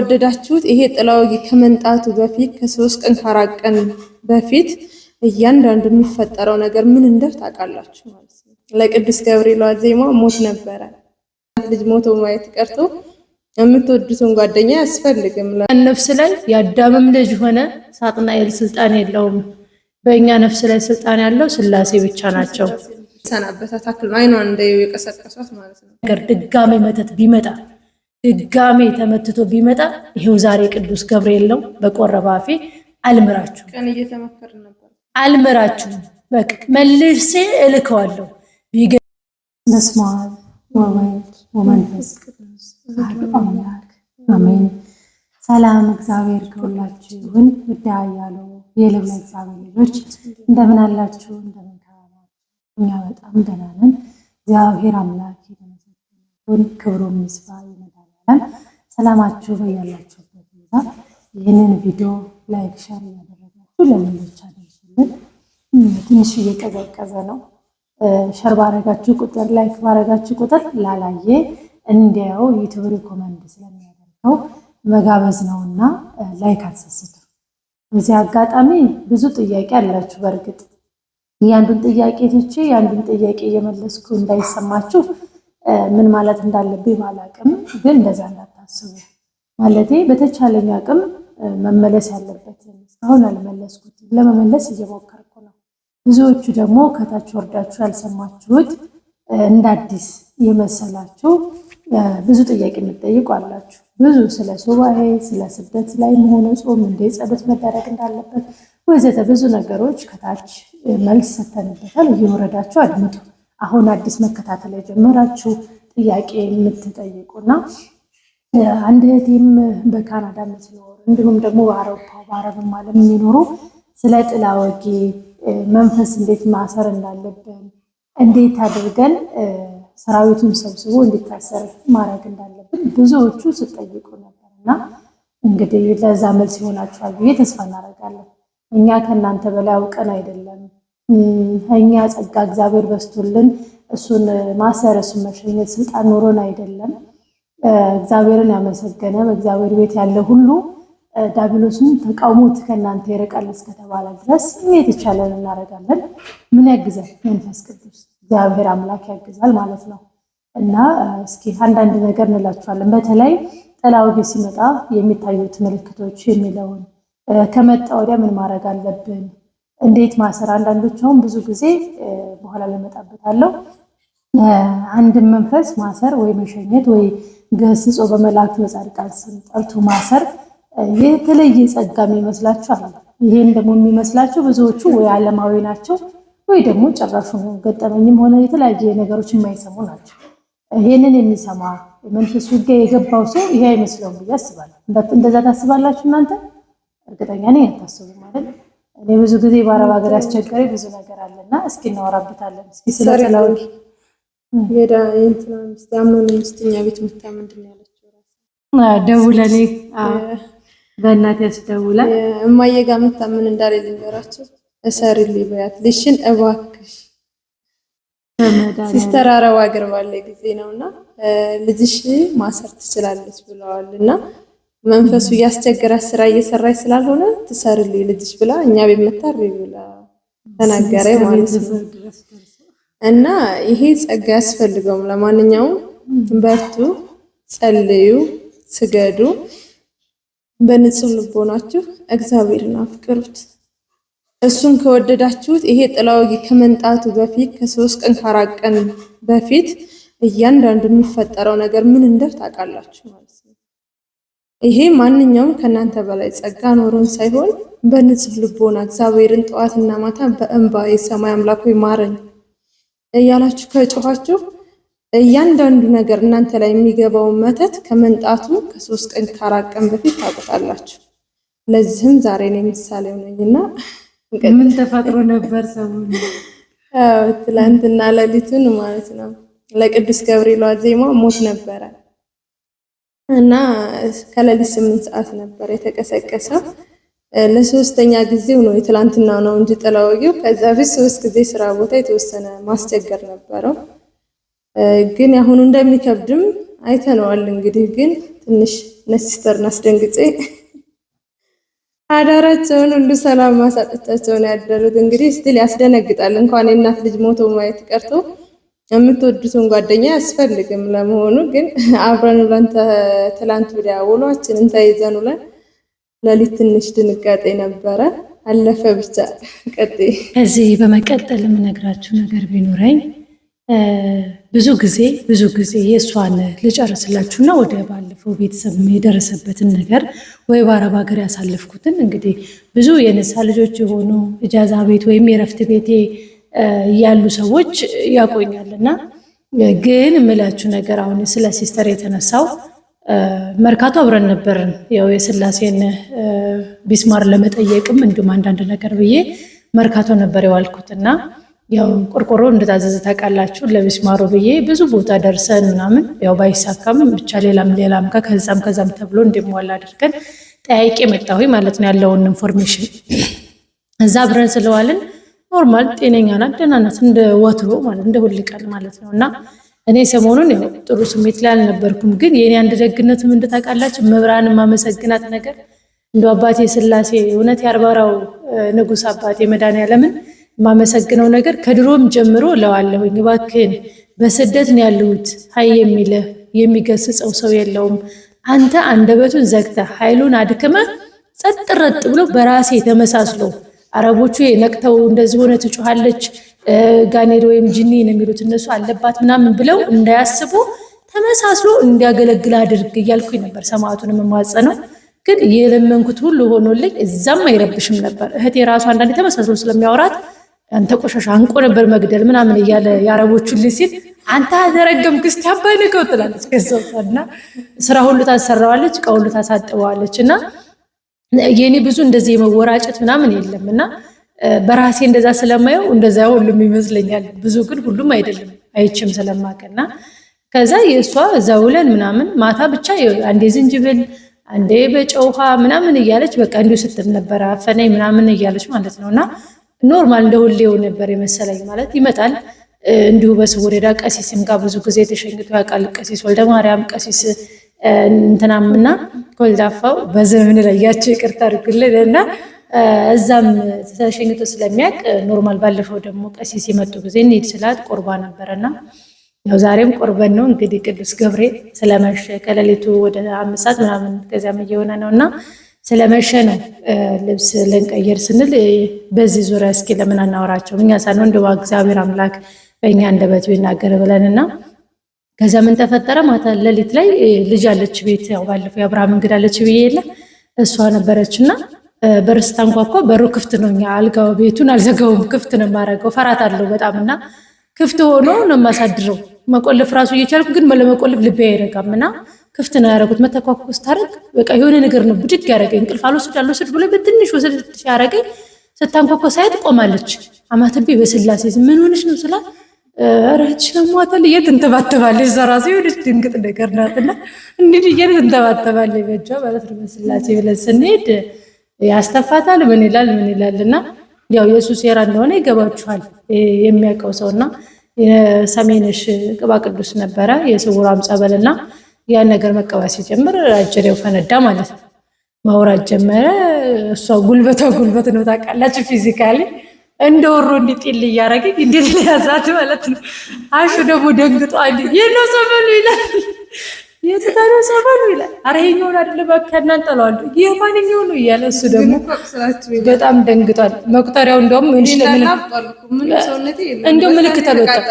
ከወደዳችሁት ይሄ ጥላው ከመንጣቱ በፊት ከ3 ቀን ከ4 ቀን በፊት እያንዳንዱ የሚፈጠረው ነገር ምን እንደር ታውቃላችሁ ማለት ነው። ለቅዱስ ገብርኤል ዋዜማ ሞት ነበረ። ልጅ ሞቶ ማየት ቀርቶ የምትወዱትን ጓደኛ ያስፈልግም። ነፍስ ላይ የአዳምም ልጅ ሆነ ሳጥናኤል ስልጣን የለውም። በእኛ ነፍስ ላይ ስልጣን ያለው ስላሴ ብቻ ናቸው። ሰናበታት አክል አይኗን እንደው የቀሰቀሷት ማለት ነው። ነገር ድጋሜ መተት ቢመጣ ድጋሜ ተመትቶ ቢመጣ ይሄው ዛሬ ቅዱስ ገብርኤል ነው በቆረበ አፌ አልምራችሁ ቀን እየተመከርን ነበር። አልምራችሁ በቃ መልሴ እልከዋለሁ። በስመ አብ ወወልድ ወመንፈስ ቅዱስ አሐዱ አምላክ አሜን። ሰላም እግዚአብሔር ከሁላችሁ ይሁን። ውዳይ ያሉ የልዑል እግዚአብሔር ልጆች እንደምን አላችሁ? እንደምን ከረማችሁ? እኛ በጣም ደህና ነን። እግዚአብሔር አምላክ የተመሰገነ ይሁን። ክብሩ ይስፋ ይመዳላል። ሰላማችሁ በያላችሁበት ቦታ ይህንን ቪዲዮ ላይክ ሼር እያደረጋችሁ ለሌሎች አድርሱልን። ትንሽ እየቀዘቀዘ ነው። ሸር ባረጋችሁ ቁጥር ላይክ ባረጋችሁ ቁጥር ላላየ እንዲያው ዩቲዩብ ሪኮመንድ ስለሚያደርገው መጋበዝ ነውና ላይክ አትሰስቱ። በዚህ አጋጣሚ ብዙ ጥያቄ አላችሁ። በእርግጥ ያንዱን ጥያቄ ትቼ ያንዱን ጥያቄ እየመለስኩ እንዳይሰማችሁ ምን ማለት እንዳለብኝ ባላቅም፣ ግን እንደዛ እንዳታስቡ ማለቴ በተቻለኝ አቅም መመለስ ያለበት እስካሁን አልመለስኩትም። ለመመለስ እየሞከርኩ ነው። ብዙዎቹ ደግሞ ከታች ወርዳችሁ ያልሰማችሁት እንደ አዲስ የመሰላችሁ ብዙ ጥያቄ የምትጠይቁ አላችሁ። ብዙ ስለ ሱባኤ፣ ስለ ስደት ላይ መሆኑ ጾም እንዴት ጸሎት መደረግ እንዳለበት ወዘተ ብዙ ነገሮች ከታች መልስ ሰተንበታል። እየወረዳችሁ አድምጡ። አሁን አዲስ መከታተል የጀመራችሁ ጥያቄ የምትጠይቁና አንድ እህቴም በካናዳ የምትኖር እንዲሁም ደግሞ በአውሮፓው በአረብም ዓለም የሚኖሩ ስለ ጥላ ወጌ መንፈስ እንዴት ማሰር እንዳለብን እንዴት አድርገን ሰራዊቱን ሰብስቦ እንዲታሰር ማድረግ እንዳለብን ብዙዎቹ ስጠይቁ ነበርና እንግዲህ ለዛ መልስ ይሆናችኋል ብዬ ተስፋ እናደርጋለን። እኛ ከእናንተ በላይ አውቀን አይደለም። እኛ ጸጋ እግዚአብሔር በስቶልን እሱን ማሰር እሱን መሸኘት ስልጣን ኖሮን አይደለም። እግዚአብሔርን ያመሰገነ በእግዚአብሔር ቤት ያለ ሁሉ ዳቢሎስን ተቃውሞት ከእናንተ ይርቃል እስከተባለ ድረስ የተቻለን እናደርጋለን። ምን ያግዛል? መንፈስ ቅዱስ እግዚአብሔር አምላክ ያግዛል ማለት ነው። እና እስኪ አንዳንድ ነገር እንላችኋለን። በተለይ ጥላ ወጌ ሲመጣ የሚታዩት ምልክቶች የሚለውን ከመጣ ወዲያ ምን ማድረግ አለብን፣ እንዴት ማሰር። አንዳንዶች አሁን ብዙ ጊዜ በኋላ ለመጣበታለሁ አንድን መንፈስ ማሰር ወይ መሸኘት ወይ ገስጾ በመላእክት በጻድቃን ስም ጠርቶ ማሰር የተለየ ጸጋ የሚመስላችሁ አለ። ይሄን ደግሞ የሚመስላችሁ ብዙዎቹ ወይ ዓለማዊ ናቸው ወይ ደግሞ ጭራሹ ገጠመኝም ሆነ የተለያየ ነገሮች የማይሰሙ ናቸው። ይሄንን የሚሰማ መንፈስ ውጊያ የገባው ሰው ይሄ አይመስለውም ብዬ አስባለሁ። እንደዛ ታስባላችሁ እናንተ? እርግጠኛ ነኝ አታስቡ ማለት። እኔ ብዙ ጊዜ በአረብ ሀገር ያስቸገረኝ ብዙ ነገር አለና እስኪ እናወራበታለን። እስኪ ስለ ጥላ ወጌ የዳ እንትና ምስት ያመኑ ምስትኛ ቤት ምታ ምንድን ነው ያለችው? ደውለኔ በእናት ያስደውላ እማዬ ጋር ምታ ምን እንዳለ ልንገራችሁ። እሰርልኝ በያት ልሽን እባክሽ ሲስተር አረብ ሀገር ባለ ጊዜ ነውና ልጅሽ ማሰር ትችላለች ብለዋልና መንፈሱ እያስቸገራት ስራ እየሰራች ስላልሆነ ትሰርልኝ ልጅሽ ብላ እኛ ቤት መታር ብላ ተናገረ ማለት ነው። እና ይሄ ጸጋ ያስፈልገውም። ለማንኛውም በርቱ፣ ጸልዩ፣ ስገዱ። በንጹህ ልቦናችሁ እግዚአብሔርን አፍቅሩት። እሱን ከወደዳችሁት ይሄ ጥላ ወጌ ከመንጣቱ በፊት ከ3 ቀን ከ4 ቀን በፊት እያንዳንዱ የሚፈጠረው ነገር ምን እንደር ታውቃላችሁ ማለት ነው። ይሄ ማንኛውም ከእናንተ በላይ ጸጋ ኖሮን ሳይሆን በንጹህ ልቦና እግዚአብሔርን ጠዋትና ማታ በእንባ የሰማይ አምላክ ሆይ ማረኝ እያላችሁ ከጮኻችሁ እያንዳንዱ ነገር እናንተ ላይ የሚገባው መተት ከመንጣቱ ከ3 ቀን ከ4 ቀን በፊት ታውቃላችሁ። ለዚህም ዛሬ ነው ምሳሌው ነኝና ምን ተፈጥሮ ነበር ሰሞኑን? ትላንትና ሌሊቱን ማለት ነው ለቅዱስ ገብርኤል ዋዜማ ሞት ነበረ እና ከሌሊት 8 ሰዓት ነበር የተቀሰቀሰው። ለሶስተኛ ጊዜው ነው የትላንትናው ነው እንጂ ጥላ ወጌው ከዛ በፊት 3 ጊዜ ስራ ቦታ የተወሰነ ማስቸገር ነበረው። ግን አሁን እንደሚከብድም አይተነዋል። እንግዲህ ግን ትንሽ ሲስተርን አስደንግጬ አዳራቸውን ሁሉ ሰላም ማሳጠቻቸው ነው ያደሩት። እንግዲህ ስቲል ያስደነግጣል። እንኳን የእናት ልጅ ሞቶ ማየት ቀርቶ የምትወዱትን ጓደኛ ያስፈልግም። ለመሆኑ ግን አብረን ውለን ትላንት ወዲያ ውሏችንን ተይዘን ውለን ሌሊት ትንሽ ድንጋጤ ነበረ። አለፈ ብቻ። ቀጥይ። ከዚህ በመቀጠል የምነግራችሁ ነገር ቢኖረኝ ብዙ ጊዜ የእሷን ልጨርስላችሁና ወደ ባለፈው ቤተሰብ የደረሰበትን ነገር ወይ በአረብ ሀገር ያሳለፍኩትን እንግዲህ ብዙ የነሳ ልጆች የሆኑ እጃዛ ቤት ወይም የረፍት ቤቴ ያሉ ሰዎች ያቆኛልና ግን የምላችሁ ነገር አሁን ስለ ሲስተር የተነሳው መርካቶ አብረን ነበርን። ያው የስላሴን ቢስማር ለመጠየቅም እንዲሁም አንዳንድ ነገር ብዬ መርካቶ ነበር የዋልኩትና ያው ቆርቆሮ እንደታዘዘ ታውቃላችሁ። ለቢስማሩ ብዬ ብዙ ቦታ ደርሰን ምናምን ያው ባይሳካም ብቻ ሌላም ከዛም ተብሎ እንደሟላ አድርገን ጠያቄ መጣሁኝ ማለት ነው ያለውን ኢንፎርሜሽን። እዛ አብረን ስለዋልን ኖርማል ጤነኛ ናት፣ ደህና ናት፣ እንደ ወትሮ ማለት እንደ ሁል ቀን ማለት ነውና እኔ ሰሞኑን ያው ጥሩ ስሜት ላይ አልነበርኩም። ግን የኔ አንድ ደግነት ምን ታውቃላችሁ? መብራን ማመሰግናት ነገር እንደው አባቴ ስላሴ እውነት ያርባራው ንጉስ አባቴ መድኃኒዓለምን ማመሰግነው ነገር ከድሮም ጀምሮ ለዋለሁኝ እባክህን በስደት ነው ያለሁት ሀይ የሚልህ የሚገስጸው ሰው የለውም። አንተ አንደበቱን ዘግተህ ኃይሉን አድክመህ ጸጥ ረጥ ብሎ በራሴ ተመሳስሎ አረቦቹ ነቅተው እንደዚህ ሆነ ትጮሃለች ጋኔል ወይም ጂኒ ነው የሚሉት እነሱ አለባት ምናምን ብለው እንዳያስቡ ተመሳስሎ እንዲያገለግል አድርግ እያልኩኝ ነበር ሰማዕቱንም ማጸነው። ግን የለመንኩት ሁሉ ሆኖልኝ እዛም አይረብሽም ነበር። እህቴ ራሱ አንዳንዴ ተመሳስሎ ስለሚያወራት አንተ ቆሻሻ አንቆ ነበር መግደል ምናምን እያለ ያረቦቹን ሲል አንተ አደረገምክ እስቲ አባይ ነው ትላለች። ከሰውና ስራ ሁሉ ታሰራዋለች፣ እቃ ሁሉ ታሳጥበዋለች። እና የኔ ብዙ እንደዚህ የመወራጨት ምናምን የለምና በራሴ እንደዛ ስለማየው እንደዛ ሁሉም ይመስለኛል። ብዙ ግን ሁሉም አይደለም አይችም ስለማቀና ከዛ የሷ እዛ ውለን ምናምን ማታ ብቻ አንዴ ዝንጅብል አንዴ በጨው ውሃ ምናምን እያለች በቃ እንዲሁ ስትል ነበር አፈነኝ ምናምን እያለች ማለት ነውና ኖርማል እንደሁሌው ነበር የመሰለኝ። ማለት ይመጣል እንዲሁ በስውር ሄዳ ቀሲስም ጋር ብዙ ጊዜ ተሸኝቶ ያውቃል። ቀሲስ ወልደ ማርያም ቀሲስ እንትናምና ኮልዳፋው በዘመን ላይ ያቸው ይቅርታ አድርጉልንና እዛም ተሸኝቶ ስለሚያውቅ ኖርማል። ባለፈው ደግሞ ቀሲስ የመጡ ጊዜ እንሂድ ስላት ቆርባ ነበርና ያው ዛሬም ቆርበን ነው እንግዲህ ቅዱስ ገብርኤል ስለመሸ ከሌሊቱ ወደ 5 ሰዓት ምናምን ከዚያም እየሆነ ነውና ስለመሸ ነው ልብስ ልንቀይር ስንል በዚህ ዙሪያ እስኪ ለምን አናወራቸው እኛ ሳንሆን እንደው እግዚአብሔር አምላክ በእኛ እንደበት ቢናገር ብለንና ከዛ ምን ተፈጠረ? ማታ ሌሊት ላይ ልጅ አለች ቤት ያው ባለፈው የአብርሃም እንግዳ አለች ብዬ የለ እሷ ነበረችና በርስታ እንኳን በሩ ክፍት ነው። እኛ አልጋው ቤቱን አልዘጋውም፣ ክፍት ነው የማደርገው። ፈራታለሁ በጣምና ክፍት ሆኖ ነው የማሳድረው። መቆለፍ ራሱ እየቻልኩ ግን ለመቆለፍ ልቤ አይረጋምና ክፍት ነው ያደረኩት። መተኳኩስ ታረግ በቃ የሆነ ነገር ነው ብድግ ያደረገኝ። እንቅልፍ አልወስድ ብሎ በትንሽ ወሰድ ያደረገኝ። ስታንኳኳ ሳይት ቆማለች። አማተቤ በስላሴ ምን ሆነሽ ነው ስላት ረች ለማታል እየተንተባተባለች ዘራሴ ወደ ድንግጥ ነገር ናትና እንዴት እየተንተባተባለች በእጇ ማለት ነው። በስላሴ ብለን ስንሄድ ያስተፋታል ምን ይላልና ያው ኢየሱስ የራ እንደሆነ ይገባችኋል የሚያውቀው ሰውና ሰሜንሽ ቅባ ቅዱስ ነበረ የስውራም ጸበልና ያን ነገር መቀባት ሲጀምር አጀሬው ፈነዳ ማለት ነው። ማውራት ጀመረ። እሷ ጉልበት ነው ታውቃላችሁ። ፊዚካሊ እንደወሮ እንዲጥል እያደረገኝ እንዴት ሊያዛት ማለት ነው። አሹ ደግሞ ደንግጧል። የነው ሰበሉ ይላል የተታረው ሰበሉ ይላል። አረ ይሄኛውን አይደለም በቃ እናንጠለዋለሁ ይሄ ማንኛው ነው እያለ እሱ ደግሞ በጣም ደንግጧል። መቁጠሪያው እንደውም እንደውም ምልክት አልወጣም።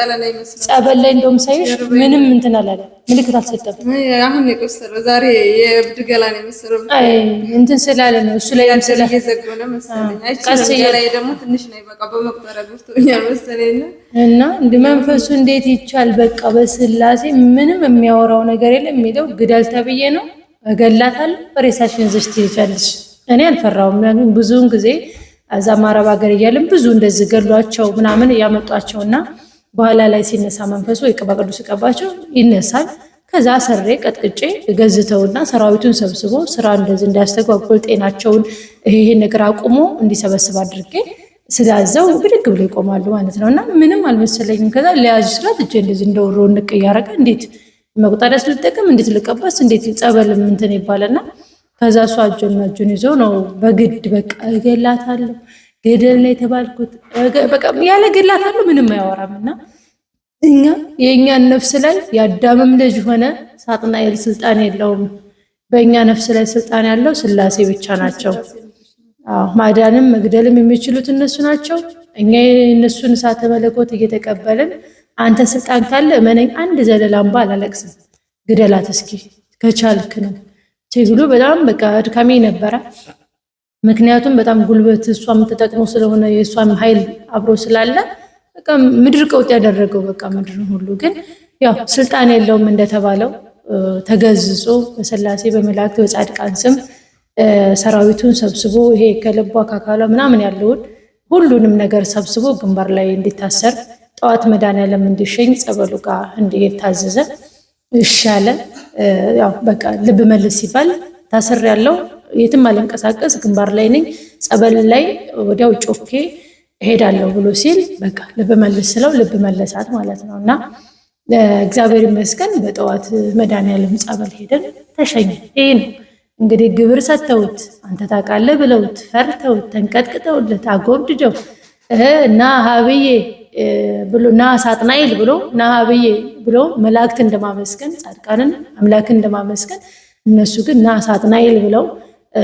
ጸበል ላይ እንደውም ሳይሽ ምንም እንትን አላለ ምልክት አልሰጠም። አሁን የቆሰረው ዛሬ የእብድ ገላ ነው የመሰለው እንትን ስላለ ነው እሱ ላይ ያምሰለ እየዘገነ መሰለኝ። ቀስ ላይ ደግሞ ትንሽ ነው በቃ በመቁጠሪያ ገብቶኛል መሰለኝ። እና እንደ መንፈሱ እንዴት ይቻል በቃ በስላሴ ምንም የሚያወራው ነገር የለም። የሚለው ግዳል ተብዬ ነው እገላታለሁ ሬሳሽን ዘሽ ትይቻለሽ። እኔ አልፈራውም። ብዙውን ጊዜ አዛም አረብ ሀገር እያልን ብዙ እንደዚህ ገሏቸው ምናምን ያመጧቸውና በኋላ ላይ ሲነሳ መንፈሱ የቅባ ቅዱስ ቀባቸው ይነሳል። ከዛ ሰሬ ቀጥቅጬ ገዝተውና ሰራዊቱን ሰብስቦ ስራ እንደዚህ እንዳያስተጓጎል ጤናቸውን ይሄን ነገር አቁሞ እንዲሰበስብ አድርጌ ስላዘው ብድግ ብሎ ይቆማሉ ማለት ነውና ምንም አልመሰለኝም። ከዛ ለያዙ ስራት እጄ እንደዚህ እንደወሮ ንቅ ያረጋ እንዴት መቁጠሪያ ልጠቀም እንዴት ልቀባስ እንዴት ጸበል እንትን ይባላልና ከዛ እሷ እጁን ይዞ ነው በግድ በቃ እገላታለሁ ገደል ላይ ተባልኩት በቃ ያለ ገላታለሁ ምንም አያወራምና እኛ የኛን ነፍስ ላይ ያዳምም ልጅ ሆነ ሳጥናኤል ስልጣን የለውም። በእኛ ነፍስ ላይ ስልጣን ያለው ስላሴ ብቻ ናቸው። ማዳንም መግደልም የሚችሉት እነሱ ናቸው። እኛ የእነሱን እሳተ መለኮት እየተቀበልን አንተ ስልጣን ካለ እመነኝ አንድ ዘለላምባ አላለቅስም ግደላት እስኪ ከቻልክ ነው ትግሉ በጣም በቃ አድካሚ ነበረ። ምክንያቱም በጣም ጉልበት እሷም ተጠቅሞ ስለሆነ የእሷም ኃይል አብሮ ስላለ በቃ ምድር ቀውጥ ያደረገው በቃ ምድር ሁሉ ግን ያው ስልጣን የለውም እንደተባለው ተገዝጾ በስላሴ በመላእክት በጻድቃን ስም ሰራዊቱን ሰብስቦ ይሄ ከልቧ ካካሏ ምናምን ያለውን ሁሉንም ነገር ሰብስቦ ግንባር ላይ እንዲታሰር ጠዋት መድኃኒዓለም እንዲሸኝ ጸበሉ ጋር እንዲሄድ ታዘዘ። ይሻለ ያው በቃ ልብ መልስ ሲባል ታስር ያለው የትም አልንቀሳቀስ ግንባር ላይ ነኝ ጸበል ላይ ወዲያው ጮኬ እሄዳለሁ ብሎ ሲል በቃ ልብ መልስ ስለው ልብ መለሳት ማለት ነውና እግዚአብሔር ይመስገን በጠዋት መድኃኒዓለም ጸበል ሄደን ተሸኘ። ይሄ ነው እንግዲህ ግብር ሰጥተውት አንተ ታውቃለህ ብለውት ፈርተውት ተንቀጥቅጠውለት አጎብድደው እና ሀብዬ ብሎ እና ሳጥናኤል ብሎ እና ሀብዬ ብሎ መላእክት እንደማመስገን ጻድቃንን አምላክን እንደማመስገን እነሱ ግን እና ሳጥናኤል ብለው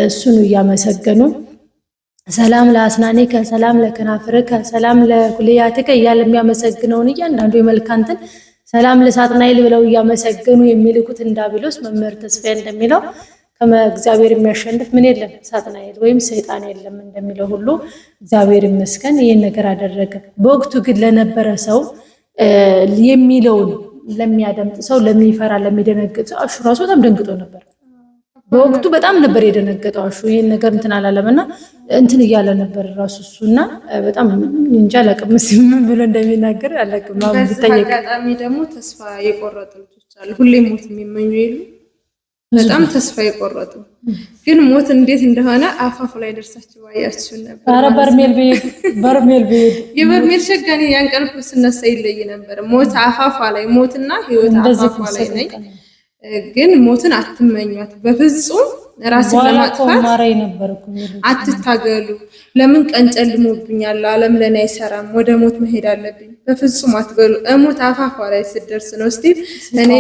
እሱን እያመሰገኑ ሰላም ለአስናኔከ ሰላም ለከናፍርከ ሰላም ለኩልያትከ እያለ የሚያመሰግነውን እያንዳንዱ የመልካንትን ሰላም ለሳጥናኤል ብለው እያመሰገኑ የሚልኩት ዲያብሎስ መምህር ተስፋዬ እንደሚለው ከመግዚአብሔር የሚያሸንፍ ምን የለም ሳጥናኤል ወይም ሰይጣን የለም እንደሚለው ሁሉ እግዚአብሔር ይመስገን ይሄን ነገር አደረገ። በወቅቱ ግን ለነበረ ሰው የሚለውን ለሚያደምጥ ሰው ለሚፈራ ለሚደነግጥ ሰው አሹ ራሱ በጣም ደንግጦ ነበር። በወቅቱ በጣም ነበር የደነገጠው አሹ ይሄን ነገር እንትን አላለምና እንትን እያለ ነበር ራሱ እሱና በጣም እንጃ አላውቅም ምን ብሎ እንደሚናገር አላውቅም። አጋጣሚ ደግሞ ተስፋ የቆረጡ ልጆች አሉ ሁሌም ሞት የሚመኙ የሉ በጣም ተስፋ የቆረጡ ግን ሞት እንዴት እንደሆነ አፋፉ ላይ ደርሳችሁ ባያችሁ ነበር። ኧረ በርሜል የበርሜል ሸጋኔ ያንቀልኩ ስነሳ ይለይ ነበር። ሞት አፋፋ ላይ ሞትና ህይወት አፋፋ ላይ ነኝ። ግን ሞትን አትመኟት በፍጹም ራስን ለማጥፋት አትታገሉ። ለምን ቀን ጨልሞብኛል ዓለም ለኔ አይሰራም ወደ ሞት መሄድ አለብኝ በፍጹም አትበሉ። ሞት አፋፋ ላይ ስደርስ ነው እስቲ እኔ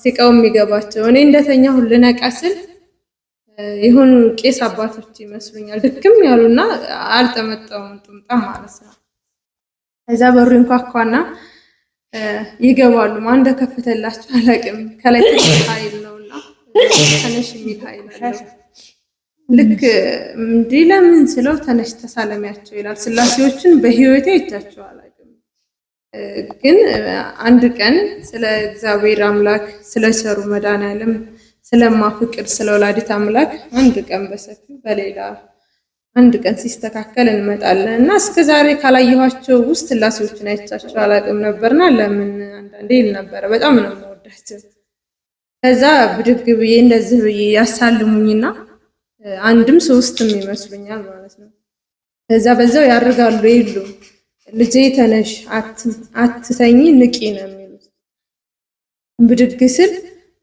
ሲቃው የሚገባቸው እኔ እንደተኛሁ ልነቃ ስል ይሁን ቄስ አባቶች ይመስሉኛል ድክም ያሉና አልተመጣውም ጥምጣም ማለት ነው። እዛ በሩ እንኳኳና ይገባሉ። ማን እንደከፈተላቸው አላውቅም። ከላይ ኃይል ነውና ተነሽ የሚል ኃይል አለው። ልክ እንዴ ለምን ስለው ተነሽ ተሳለሚያቸው ይላል። ስላሴዎችን በህይወቴ አይቻቸው አላውቅም። ግን አንድ ቀን ስለ እግዚአብሔር አምላክ ስለ ቸሩ መድኃኒዓለም ስለማፍቅር ስለ ወላዲት አምላክ አንድ ቀን በሰፊው በሌላ አንድ ቀን ሲስተካከል እንመጣለን እና እስከዛሬ ካላየኋቸው ውስጥ ስላሴዎችን አይቻቸው አላውቅም ነበርና ለምን አንዳንዴ ይል ነበር። በጣም ነው የምወዳቸው። ከዛ ብድግ ብዬ እንደዚህ ብዬ ያሳልሙኝና አንድም ሶስትም ይመስሉኛል ማለት ነው። ከዛ በዛው ያርጋሉ ይሉ ልጄ ተነሽ አትተኝ ንቂ ነው የሚሉት። ብድግ ስል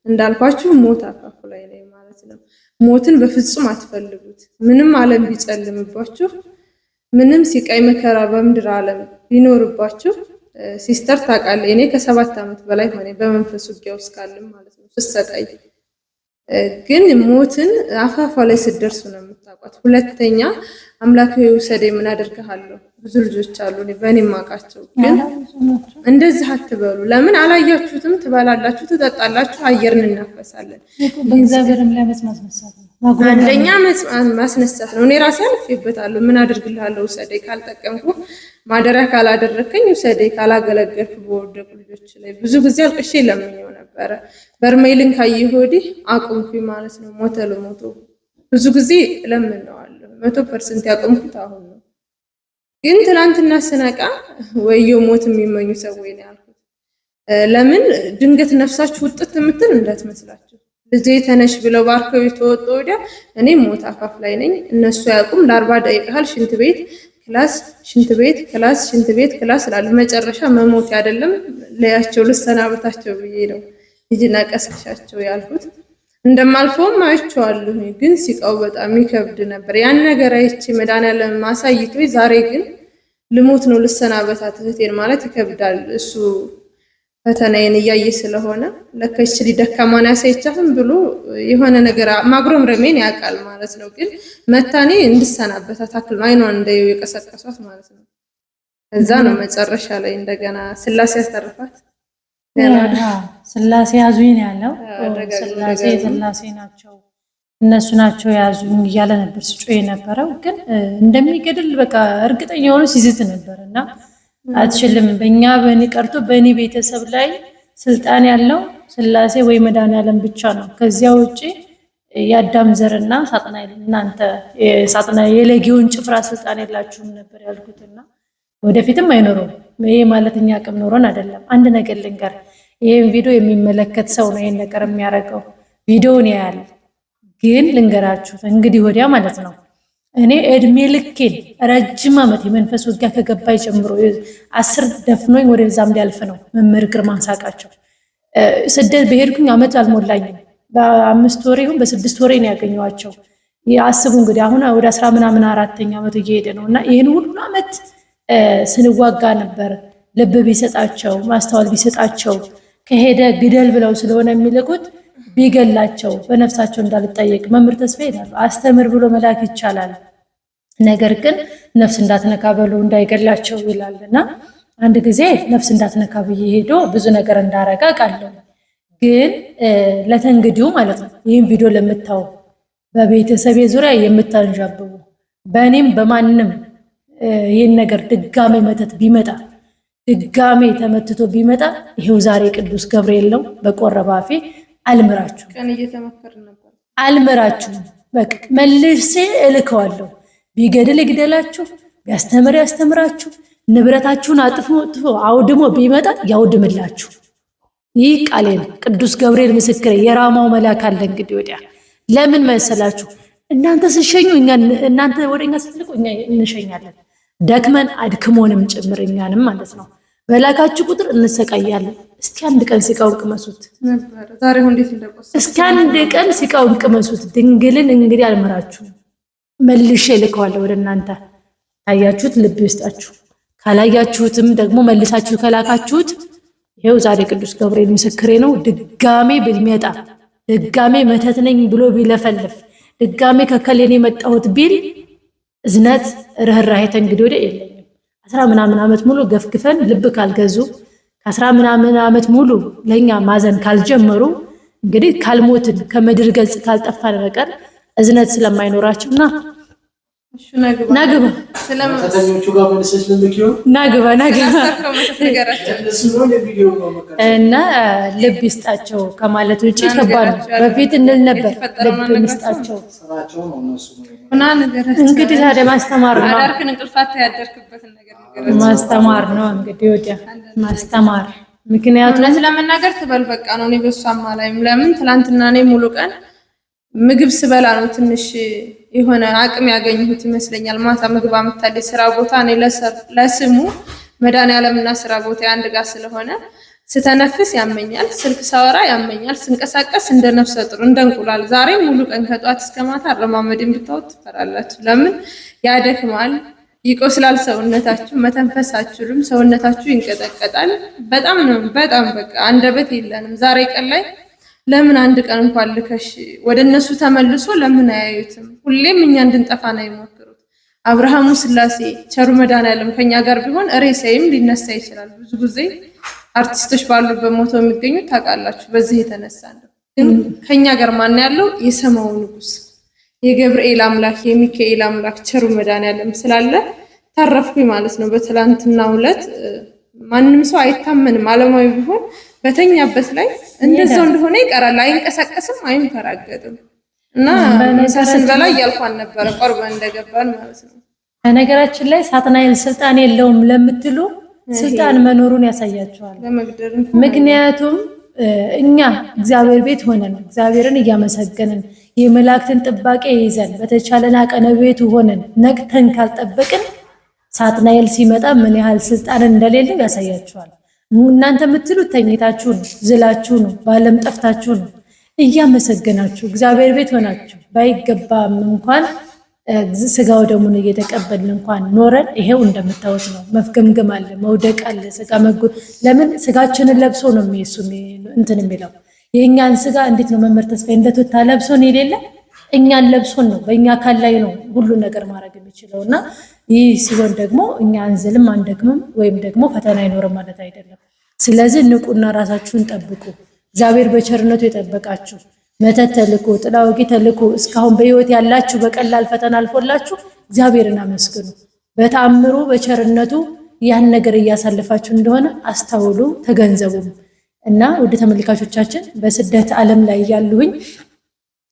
እንዳልኳችሁ ሞት አፋፉ ላይ ነው ማለት ነው። ሞትን በፍጹም አትፈልጉት። ምንም ዓለም ቢጨልምባችሁ ምንም ሲቃይ መከራ በምድር ዓለም ቢኖርባችሁ ሲስተር ታውቃለህ እኔ ከ7 ዓመት በላይ ሆነ በመንፈስ ውጊያ ውስጥ ካለም ማለት ነው ስሰቃይ። ግን ሞትን አፋፋ ላይ ስትደርሱ ነው የምታውቋት። ሁለተኛ አምላክ ይውሰደኝ ምን አደርግሃለሁ ብዙ ልጆች አሉ በእኔ ማቃቸው። ግን እንደዚህ አትበሉ። ለምን አላያችሁትም? ትበላላችሁ ትጠጣላችሁ አየርን እናፈሳለን። በእግዚአብሔርም ላይ ማስነሳት ነው። አንደኛ ማስነሳት ነው። እኔ ራሴ አልፌበታለሁ። ምን አደርግልሃለሁ ውሰደኝ ካልጠቀምኩ ማደሪያ ካላደረከኝ ውሰደኝ ካላገለገልኩ በወደቁ ልጆች ላይ ብዙ ጊዜ አልቅሼ ለምኜው ነበረ። በርሜልን ካየሁ ወዲህ አቁምኩኝ ማለት ነው። ሞተ ለሞቶ ብዙ ጊዜ ለምነዋለሁ። 100% ያቆምኩት አሁን ነው። ግን ትናንትና ስነቃ ወዮ ሞት የሚመኙ ሰዎች ነው ያልኩት። ለምን ድንገት ነፍሳችሁ ውጥት የምትል እንዳትመስላችሁ። ልጄ ተነሽ ብለው ባርከው የተወጡ ወዲያ እኔ ሞት አፋፍ ላይ ነኝ። እነሱ ያቁም ለ40 ደቂቃ ሽንት ቤት ክላስ ሽንት ቤት ክላስ ሽንት ቤት ክላስ ላሉ መጨረሻ መሞት አይደለም ለያቸው ልሰናበታቸው ብዬ ነው ልጅና ቀስቅሻቸው ያልኩት። እንደማልፈውም አይቼዋለሁ፣ ግን ሲቃው በጣም ይከብድ ነበር። ያን ነገር አይቼ መድኃኒዓለም ማሳይቶኝ ዛሬ ግን ልሞት ነው ልሰናበታት እህቴን ማለት ይከብዳል። እሱ ፈተናዬን እያየ ስለሆነ ለከች ሊደካማን ያሳይቻትም ብሎ የሆነ ነገር ማግሮምረሜን ያውቃል ማለት ነው። ግን መታኔ እንድሰናበታት አክል ነው አይኗን እንደው የቀሰቀሷት ማለት ነው። እዛ ነው መጨረሻ ላይ እንደገና ስላሴ ያስተርፋት ስላሴ ያዙኝ ያለው ስላሴ ናቸው እነሱ ናቸው ያዙኝ እያለ ነበር ስጮህ የነበረው። ግን እንደሚገድል በቃ እርግጠኛ ሆኖ ሲዝት ነበርና አትችልም። በእኔ ቀርቶ በእኔ ቤተሰብ ላይ ስልጣን ያለው ስላሴ ወይ መድኃኒዓለም ብቻ ነው። ከዚያ ውጪ የአዳም ዘርና ሳጥናኤል እናንተ ሳጥናኤል የሌጊዮን ጭፍራ ስልጣን የላችሁም ነበር ያልኩትና ወደፊትም አይኖርም። ይሄ ማለት እኛ አቅም ኖሮን አይደለም። አንድ ነገር ልንገር፣ ይሄን ቪዲዮ የሚመለከት ሰው ነው ይሄን ነገር የሚያደርገው፣ ቪዲዮውን ያያል። ግን ልንገራችሁ እንግዲህ ወዲያ ማለት ነው እኔ እድሜ ልኬን ረጅም ዓመት የመንፈስ ውጊያ ከገባይ ጀምሮ 10 ደፍኖኝ ወደዛም ሊያልፍ ነው። መምህር ግርማን ሳቃቸው ስደት በሄድኩኝ ዓመት አልሞላኝም። በ5 ወር ይሁን በ6 ወር ነው ያገኘኋቸው። አስቡ እንግዲህ አሁን ወደ 10 ምናምን 4ኛ ዓመቱ እየሄደ ነውና ይሄን ሁሉ ዓመት ስንዋጋ ነበር። ልብ ቢሰጣቸው ማስተዋል ቢሰጣቸው ከሄደ ግደል ብለው ስለሆነ የሚልኩት ቢገላቸው በነፍሳቸው እንዳልጠየቅ መምህር ተስፋ ይላሉ። አስተምር ብሎ መላክ ይቻላል፣ ነገር ግን ነፍስ እንዳትነካ በሉ እንዳይገላቸው ይላልና አንድ ጊዜ ነፍስ እንዳትነካ ብዬ ሄዶ ብዙ ነገር እንዳረጋ ቃለው። ግን ለተንግዲው ማለት ነው ይህን ቪዲዮ ለምታው በቤተሰቤ ዙሪያ የምታንዣብቡ በእኔም በማንም ይህን ነገር ድጋሜ መተት ቢመጣ ድጋሜ ተመትቶ ቢመጣ ይሄው ዛሬ ቅዱስ ገብርኤል ነው በቆረበ አፌ አልምራችሁ ቀን እየተመከርን ነበር። አልምራችሁ በቃ መልሼ እልከዋለሁ። ቢገድል ይግደላችሁ፣ ቢያስተምር ያስተምራችሁ፣ ንብረታችሁን አጥፎ አውድሞ ቢመጣ ያውድምላችሁ። ይህ ቃሌ ነው። ቅዱስ ገብርኤል ምስክሬ፣ የራማው መልአክ አለ። እንግዲህ ወዲያ ለምን መሰላችሁ? እናንተ ስትሸኙ እናንተ ወደኛ ስትልቁ እኛ እንሸኛለን። ደክመን አድክሞንም ጭምር እኛንም ማለት ነው። በላካችሁ ቁጥር እንሰቃያለን። እስኪ አንድ ቀን ሲቃውን ቅመሱት። ዛሬ እንዴት እንደቆሰ እስኪ አንድ ቀን ሲቃውን ቅመሱት። ድንግልን እንግዲህ አልመራችሁም፣ መልሼ ልከዋለሁ ወደ እናንተ። ታያችሁት ልብ ይስጣችሁ፣ ካላያችሁትም ደግሞ መልሳችሁ ከላካችሁት ይሄው ዛሬ ቅዱስ ገብርኤል ምስክሬ ነው። ድጋሜ ቢመጣ ድጋሜ መተት ነኝ ብሎ ቢለፈልፍ ድጋሜ ከከሌን የመጣሁት ቢል እዝነት ርህራሄ እንግዲህ ወደ የለኝም። 10 ምናምን ዓመት ሙሉ ገፍግፈን ልብ ካልገዙ ከ10 ምናምን ዓመት ሙሉ ለኛ ማዘን ካልጀመሩ እንግዲህ ካልሞትን ከምድር ገጽ ካልጠፋን በቀር እዝነት ስለማይኖራቸውና እሺ ናግባ ስለማተኞቹ ጋር መልሰሽ ልልኪው ናግባ እና ልብ ይስጣቸው ከማለት ውጪ ከባድ ነው። በፊት እንል ነበር ልብ ይስጣቸው እና ነገር እንግዲህ ታዲያ ማስተማር ነው። አዳርክን እንቅልፋታ ያደርክበትን ነገር ማስተማር ነው እንግዲህ ወዲያ ማስተማር። ምክንያቱም ለመናገር ትበል በቃ ነው። እኔ በሷማ ላይም ለምን ትላንትና እኔ ሙሉ ቀን ምግብ ስበላ ነው ትንሽ የሆነ አቅም ያገኘሁት ይመስለኛል። ማታ ምግብ አመጣልኝ ስራ ቦታ እኔ ለስሙ መድኃኒዓለምና ስራ ቦታ አንድ ጋር ስለሆነ ስተነፍስ ያመኛል፣ ስልክ ሳወራ ያመኛል፣ ስንቀሳቀስ እንደ ነፍሰ ጡር እንደ እንቁላል። ዛሬ ሙሉ ቀን ከጧት እስከ ማታ አረማመድን ብታወት ትፈራላችሁ። ለምን ያደክማል፣ ይቆስላል ሰውነታችሁ፣ መተንፈሳችሁም ሰውነታችሁ ይንቀጠቀጣል። በጣም ነው በጣም በቃ አንደበት የለንም። ዛሬ ቀን ላይ ለምን አንድ ቀን እንኳን ልከሽ ወደ እነሱ ተመልሶ ለምን አያዩትም? ሁሌም እኛ እንድንጠፋ ነው የሚሞክሩት። አብርሃሙ ስላሴ ቸሩ መድኃኒዓለም ከኛ ጋር ቢሆን ሬሳይም ሊነሳ ይችላል። ብዙ ጊዜ አርቲስቶች ባሉበት ሞተው የሚገኙት ታውቃላችሁ። በዚህ የተነሳ ነው። ግን ከኛ ጋር ማን ያለው? የሰማው ንጉስ የገብርኤል አምላክ የሚካኤል አምላክ ቸሩ መድኃኒዓለም ስላለ ተረፍኩኝ ማለት ነው። በትላንትናው ዕለት ማንም ሰው አይታመንም። ዓለማዊ ቢሆን በተኛበት ላይ እንደዛው እንደሆነ ይቀራል። አይንቀሳቀስም፣ አይንፈራገጥም። እና ምሳስን በላይ ያልኳን ነበር ቆርበን እንደገባን ማለት ነው። በነገራችን ላይ ሳጥናኤል ስልጣን የለውም ለምትሉ ስልጣን መኖሩን ያሳያቸዋል። ምክንያቱም እኛ እግዚአብሔር ቤት ሆነን እግዚአብሔርን እያመሰገንን የመላእክትን ጥባቄ ይዘን በተቻለን አቀነ ቤቱ ሆነን ነቅተን ካልጠበቅን ሳጥናኤል ሲመጣ ምን ያህል ስልጣን እንደሌለው ያሳያችኋል። እናንተ የምትሉት ተኝታችሁ ነው፣ ዝላችሁ ነው፣ ባለም ጠፍታችሁ ነው። እያመሰገናችሁ እግዚአብሔር ቤት ሆናችሁ ባይገባም እንኳን ስጋው ደሙን እየተቀበልን እንኳን ኖረን ይሄው እንደምታዩት ነው። መፍገምገም አለ፣ መውደቅ አለ። ስጋ ለምን ስጋችንን ለብሶ ነው እንትን የሚለው የእኛን ስጋ እንዴት ነው መምህር ተስፋዬ እንደተወታ ለብሶን የሌለ እኛን ለብሶን ነው በእኛ አካል ላይ ነው ሁሉ ነገር ማድረግ የሚችለው እና ይህ ሲሆን ደግሞ እኛ አንዝልም አንደግምም ወይም ደግሞ ፈተና አይኖርም ማለት አይደለም። ስለዚህ ንቁና ራሳችሁን ጠብቁ። እግዚአብሔር በቸርነቱ የጠበቃችሁ መተት ተልኮ ጥላ ወጊ ተልኮ እስካሁን በህይወት ያላችሁ በቀላል ፈተና አልፎላችሁ እግዚአብሔርን አመስግኑ። በተአምሩ በቸርነቱ ያን ነገር እያሳለፋችሁ እንደሆነ አስተውሉ፣ ተገንዘቡም። እና ወደ ተመልካቾቻችን በስደት ዓለም ላይ ያሉኝ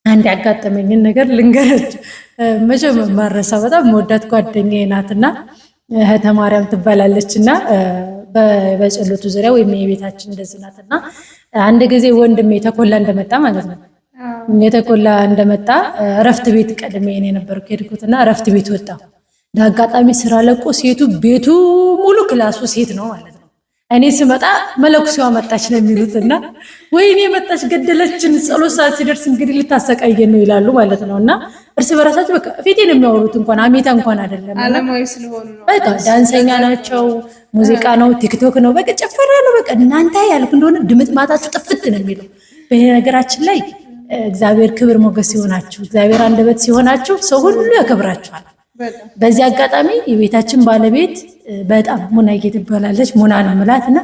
አንድ ያጋጠመኝን ነገር ልንገራችሁ። መቼም ማረሳ በጣም መወዳት ጓደኛዬ ናትና እህተ ማርያም ትባላለችና በጸሎቱ ዙሪያ ወይም የቤታችን እንደዚህ ናትና አንድ ጊዜ ወንድሜ ተኮላ እንደመጣ ማለት ነው። የተኮላ እንደመጣ እረፍት ቤት ቀድሜ እኔ ነበርኩ የሄድኩትና እረፍት ቤት ወጣ። ለአጋጣሚ ስራ ለቆ ሴቱ ቤቱ ሙሉ ክላሱ ሴት ነው ማለት ነው። እኔ ስመጣ መለኩሴዋ መጣች ነው የሚሉትና ወይኔ መጣች ገደለችን፣ ጸሎት ሰዓት ሲደርስ እንግዲህ ልታሰቃየን ነው ይላሉ ማለት ነውና እርስ በራሳቸው በቃ ፊቴን የሚያወሩት እንኳን አሜታ እንኳን አይደለም። ዓለማዊ ስለሆኑ ነው። በቃ ዳንሰኛ ናቸው፣ ሙዚቃ ነው፣ ቲክቶክ ነው፣ በቃ ጨፈራ ነው። በቃ እናንተ ያልኩ እንደሆነ ድምጥ ማጣችሁ ጥፍት ነው የሚለው። በነገራችን ላይ እግዚአብሔር ክብር ሞገስ ሲሆናችሁ፣ እግዚአብሔር አንደበት ሲሆናችሁ ሰው ሁሉ ያከብራችኋል። በዚህ አጋጣሚ የቤታችን ባለቤት በጣም ሙናዬ ትባላለች። ሙና ነው የምላትና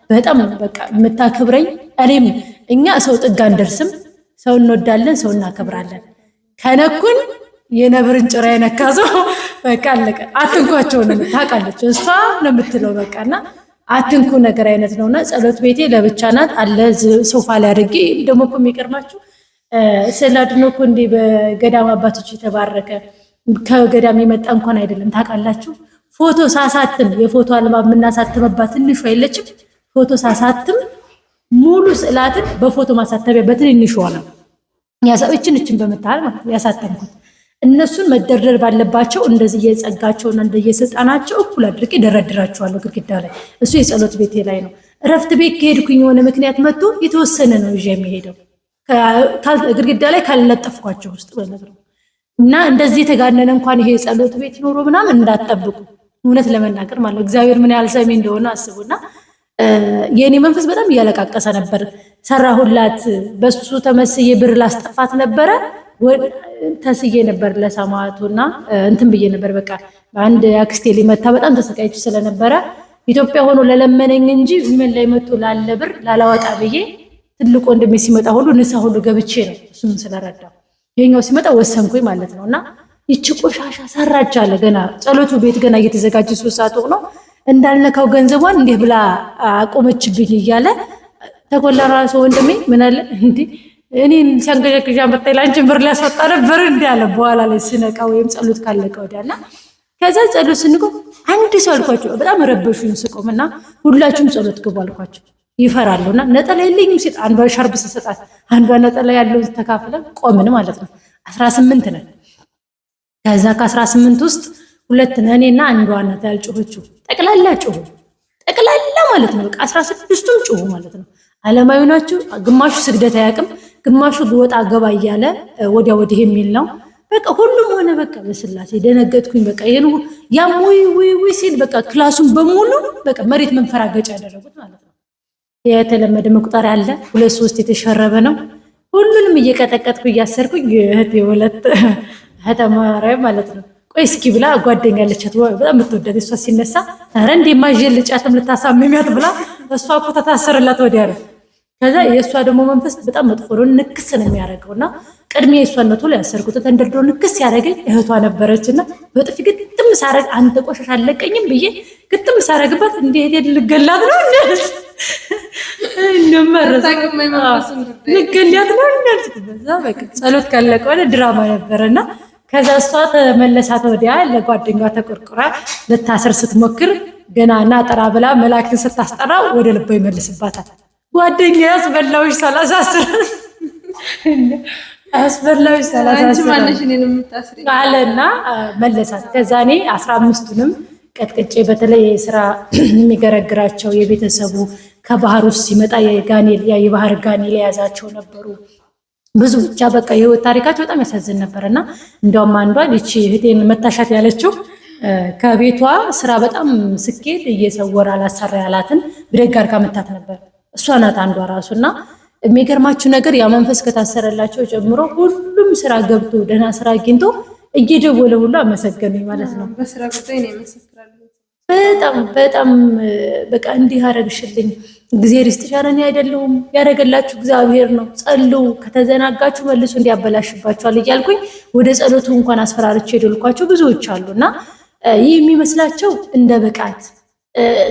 በጣም በቃ የምታከብረኝ እኔም እኛ ሰው ጥጋ እንደርስም ሰው እንወዳለን፣ ሰው እናከብራለን። ከነኩን የነብርን ጭራ የነካ ሰው በቃ አለቀ። አትንኳቸው ነው ታውቃለች፣ እሷ ነው የምትለው በቃና አትንኩ ነገር አይነት ነውና ጸሎት ቤቴ ለብቻ ናት አለ ሶፋ ላይ አድርጌ ደግሞ እኮ የሚቀርማችሁ ስላድኖ እኮ እንዲህ በገዳም አባቶች የተባረከ ከገዳም የመጣ እንኳን አይደለም ታውቃላችሁ። ፎቶ ሳሳትም የፎቶ አልባም የምናሳትምባት ትንሿ የለችም። ፎቶ ሳሳትም ሙሉ ስዕላትን በፎቶ ማሳተሚያ በትንንሿ ነው እችን በመታል ማለት ያሳተምኩት። እነሱን መደርደር ባለባቸው እንደዚህ የጸጋቸውና እንደየስልጣናቸው እኩል አድርጌ ደረድራቸዋለሁ ግድግዳ ላይ። እሱ የጸሎት ቤቴ ላይ ነው። እረፍት ቤት ከሄድኩኝ የሆነ ምክንያት መጥቶ የተወሰነ ነው ይዤ የሚሄደው ግድግዳ ላይ ካልለጠፍኳቸው ውስጥ ማለት ነው። እና እንደዚህ የተጋነነ እንኳን ይሄ ጸሎት ቤት ኖሮ ምናምን እንዳትጠብቁ፣ እውነት ለመናገር ማለት ነው። እግዚአብሔር ምን ያህል ሰሚ እንደሆነ አስቡና የኔ መንፈስ በጣም እያለቃቀሰ ነበር። ሰራሁላት በሱ ተመስዬ ብር ላስጠፋት ነበረ ተስዬ ነበር ለሰማዕቱና እንትን ብዬ ነበር። በቃ አንድ አክስቴ ሊመታ በጣም ተሰቃይች ስለነበረ ኢትዮጵያ ሆኖ ለለመነኝ እንጂ ምን ላይ መጥቶ ላለ ብር ላላወጣ ብዬ ትልቁ ወንድሜ ሲመጣ ሁሉ ንሳ ሁሉ ገብቼ ነው እሱን ስለረዳው የኛው ሲመጣ ወሰንኩኝ ማለት ነውና ይቺ ቆሻሻ ሰራች አለ። ገና ጸሎቱ ቤት ገና እየተዘጋጀ 3 ሰዓት ነው እንዳልነካው ገንዘቧን እንዲህ ብላ አቆመችብኝ እያለ ተኮላ ራሱ ወንድሜ ምን አለ እንዴ እኔን ሲያንገሸግሻ መጣይ ላንቺን ብር ሊያስወጣ ነበር እንዴ አለ። በኋላ ላይ ስነቃ ወይም ጸሎት ካለቀ ወዲያና ከዛ ጸሎት ስንቆም አንድ ሰው አልኳቸው በጣም ረበሹኝ ስቆምና ሁላችሁም ጸሎት ግቡ አልኳቸው። ይፈራሉና ነጠላ የለኝም ሲል አንዷ ሻርብ ሰጣት አንዷ ነጠላ ያለውን ተካፍለን ቆምን ማለት ነው። 18 ነን። ከዛ ከ18 ውስጥ 2 ነኔና አንዷ ናት ያልጮኸችው። ጠቅላላ ጮሁ ጠቅላላ ማለት ነው። በቃ 16ቱም ጮሁ ማለት ነው። ዓለማዊ ናችሁ። ግማሹ ስግደት አያውቅም፣ ግማሹ ወጣ ገባ እያለ ወዲያ ወዲህ የሚል ነው። በቃ ሁሉም ሆነ በቃ በስላሴ ደነገጥኩኝ። በቃ ያም ወይ ሲል በቃ ክላሱን በሙሉ በቃ መሬት መንፈራገጫ ያደረጉት ማለት ነው። የተለመደ መቁጠሪያ አለ 2 3 የተሸረበ ነው። ሁሉንም እየቀጠቀጥኩ እያሰርኩኝ እህተ ማርያም ማለት ነው። ቆይ እስኪ ብላ ጓደኛ አለቻት በጣም የምትወደድ እሷ ሲነሳ ኧረ እንዴ ማጀልጫትም ልታሳምሚያት ብላ እሷ እኮ ተታሰርላት ወዲያ ነው። ከዛ የእሷ ደግሞ መንፈስ በጣም መጥፎ ነው፣ ንክስ ነው የሚያደርገውና ቅድሜ የእሷን ነው ቶሎ ያሰርኩት። ተንደርድሮ ንክስ ያደረገኝ እህቷ ነበረችና በጥፊ ግጥም ሳረግ አንተ ቆሻሻ አለቀኝም ብዬ ግጥም ሳረግባት እንዴት ልገላት ነው እንደዚህ ልገላት ነው እንደዚህ። በቃ ጸሎት ካለቀ ወደ ድራማ ነበረና ከዛ እሷ ተመለሳት ወዲያ ለጓደኛዋ ተቆርቁራ ልታስር ስትሞክር ገና ናጠራ ብላ መላእክትን ስታስጠራ ወደ ልቧ ይመልስባታል። ጓደኛ ያስበላውሽ 30 አስፈላጊ 30 ማለሽ እኔን የምታስሪ አለና መለሳት። ከዛ እኔ 15ቱንም ቀጥቅጬ በተለይ ስራ የሚገረግራቸው የቤተሰቡ ከባህር ውስጥ ሲመጣ የባህር ጋኔል የያዛቸው ነበሩ። ብዙ ብቻ በቃ የህይወት ታሪካቸው በጣም ያሳዝን ነበርና እንደውም አንዷን እቺ እህቴን መታሻት ያለችው ከቤቷ ስራ በጣም ስኬት እየሰወረ አላሰራ ያላትን ብድግ አድርጋ መታት ነበር። እሷ ናት አንዷ ራሱና የሚገርማችሁ ነገር ያ መንፈስ ከታሰረላቸው ጀምሮ ሁሉም ስራ ገብቶ ደህና ስራ አግኝቶ እየደወለ ሁሉ አመሰገኑኝ ማለት ነው። በስራ ጉዳይ ነው ያመሰክራሉ። በጣም በቃ እንዲህ አረግሽልኝ እግዚአብሔር ይስጥሻለኝ አይደለሁም ያደረገላችሁ እግዚአብሔር ነው። ጸልዩ ከተዘናጋችሁ መልሶ እንዲያበላሽባችኋል እያልኩኝ ወደ ጸሎቱ እንኳን አስፈራርቼ ሄደልኳቸው ብዙዎች አሉና ይህ የሚመስላቸው እንደ ብቃት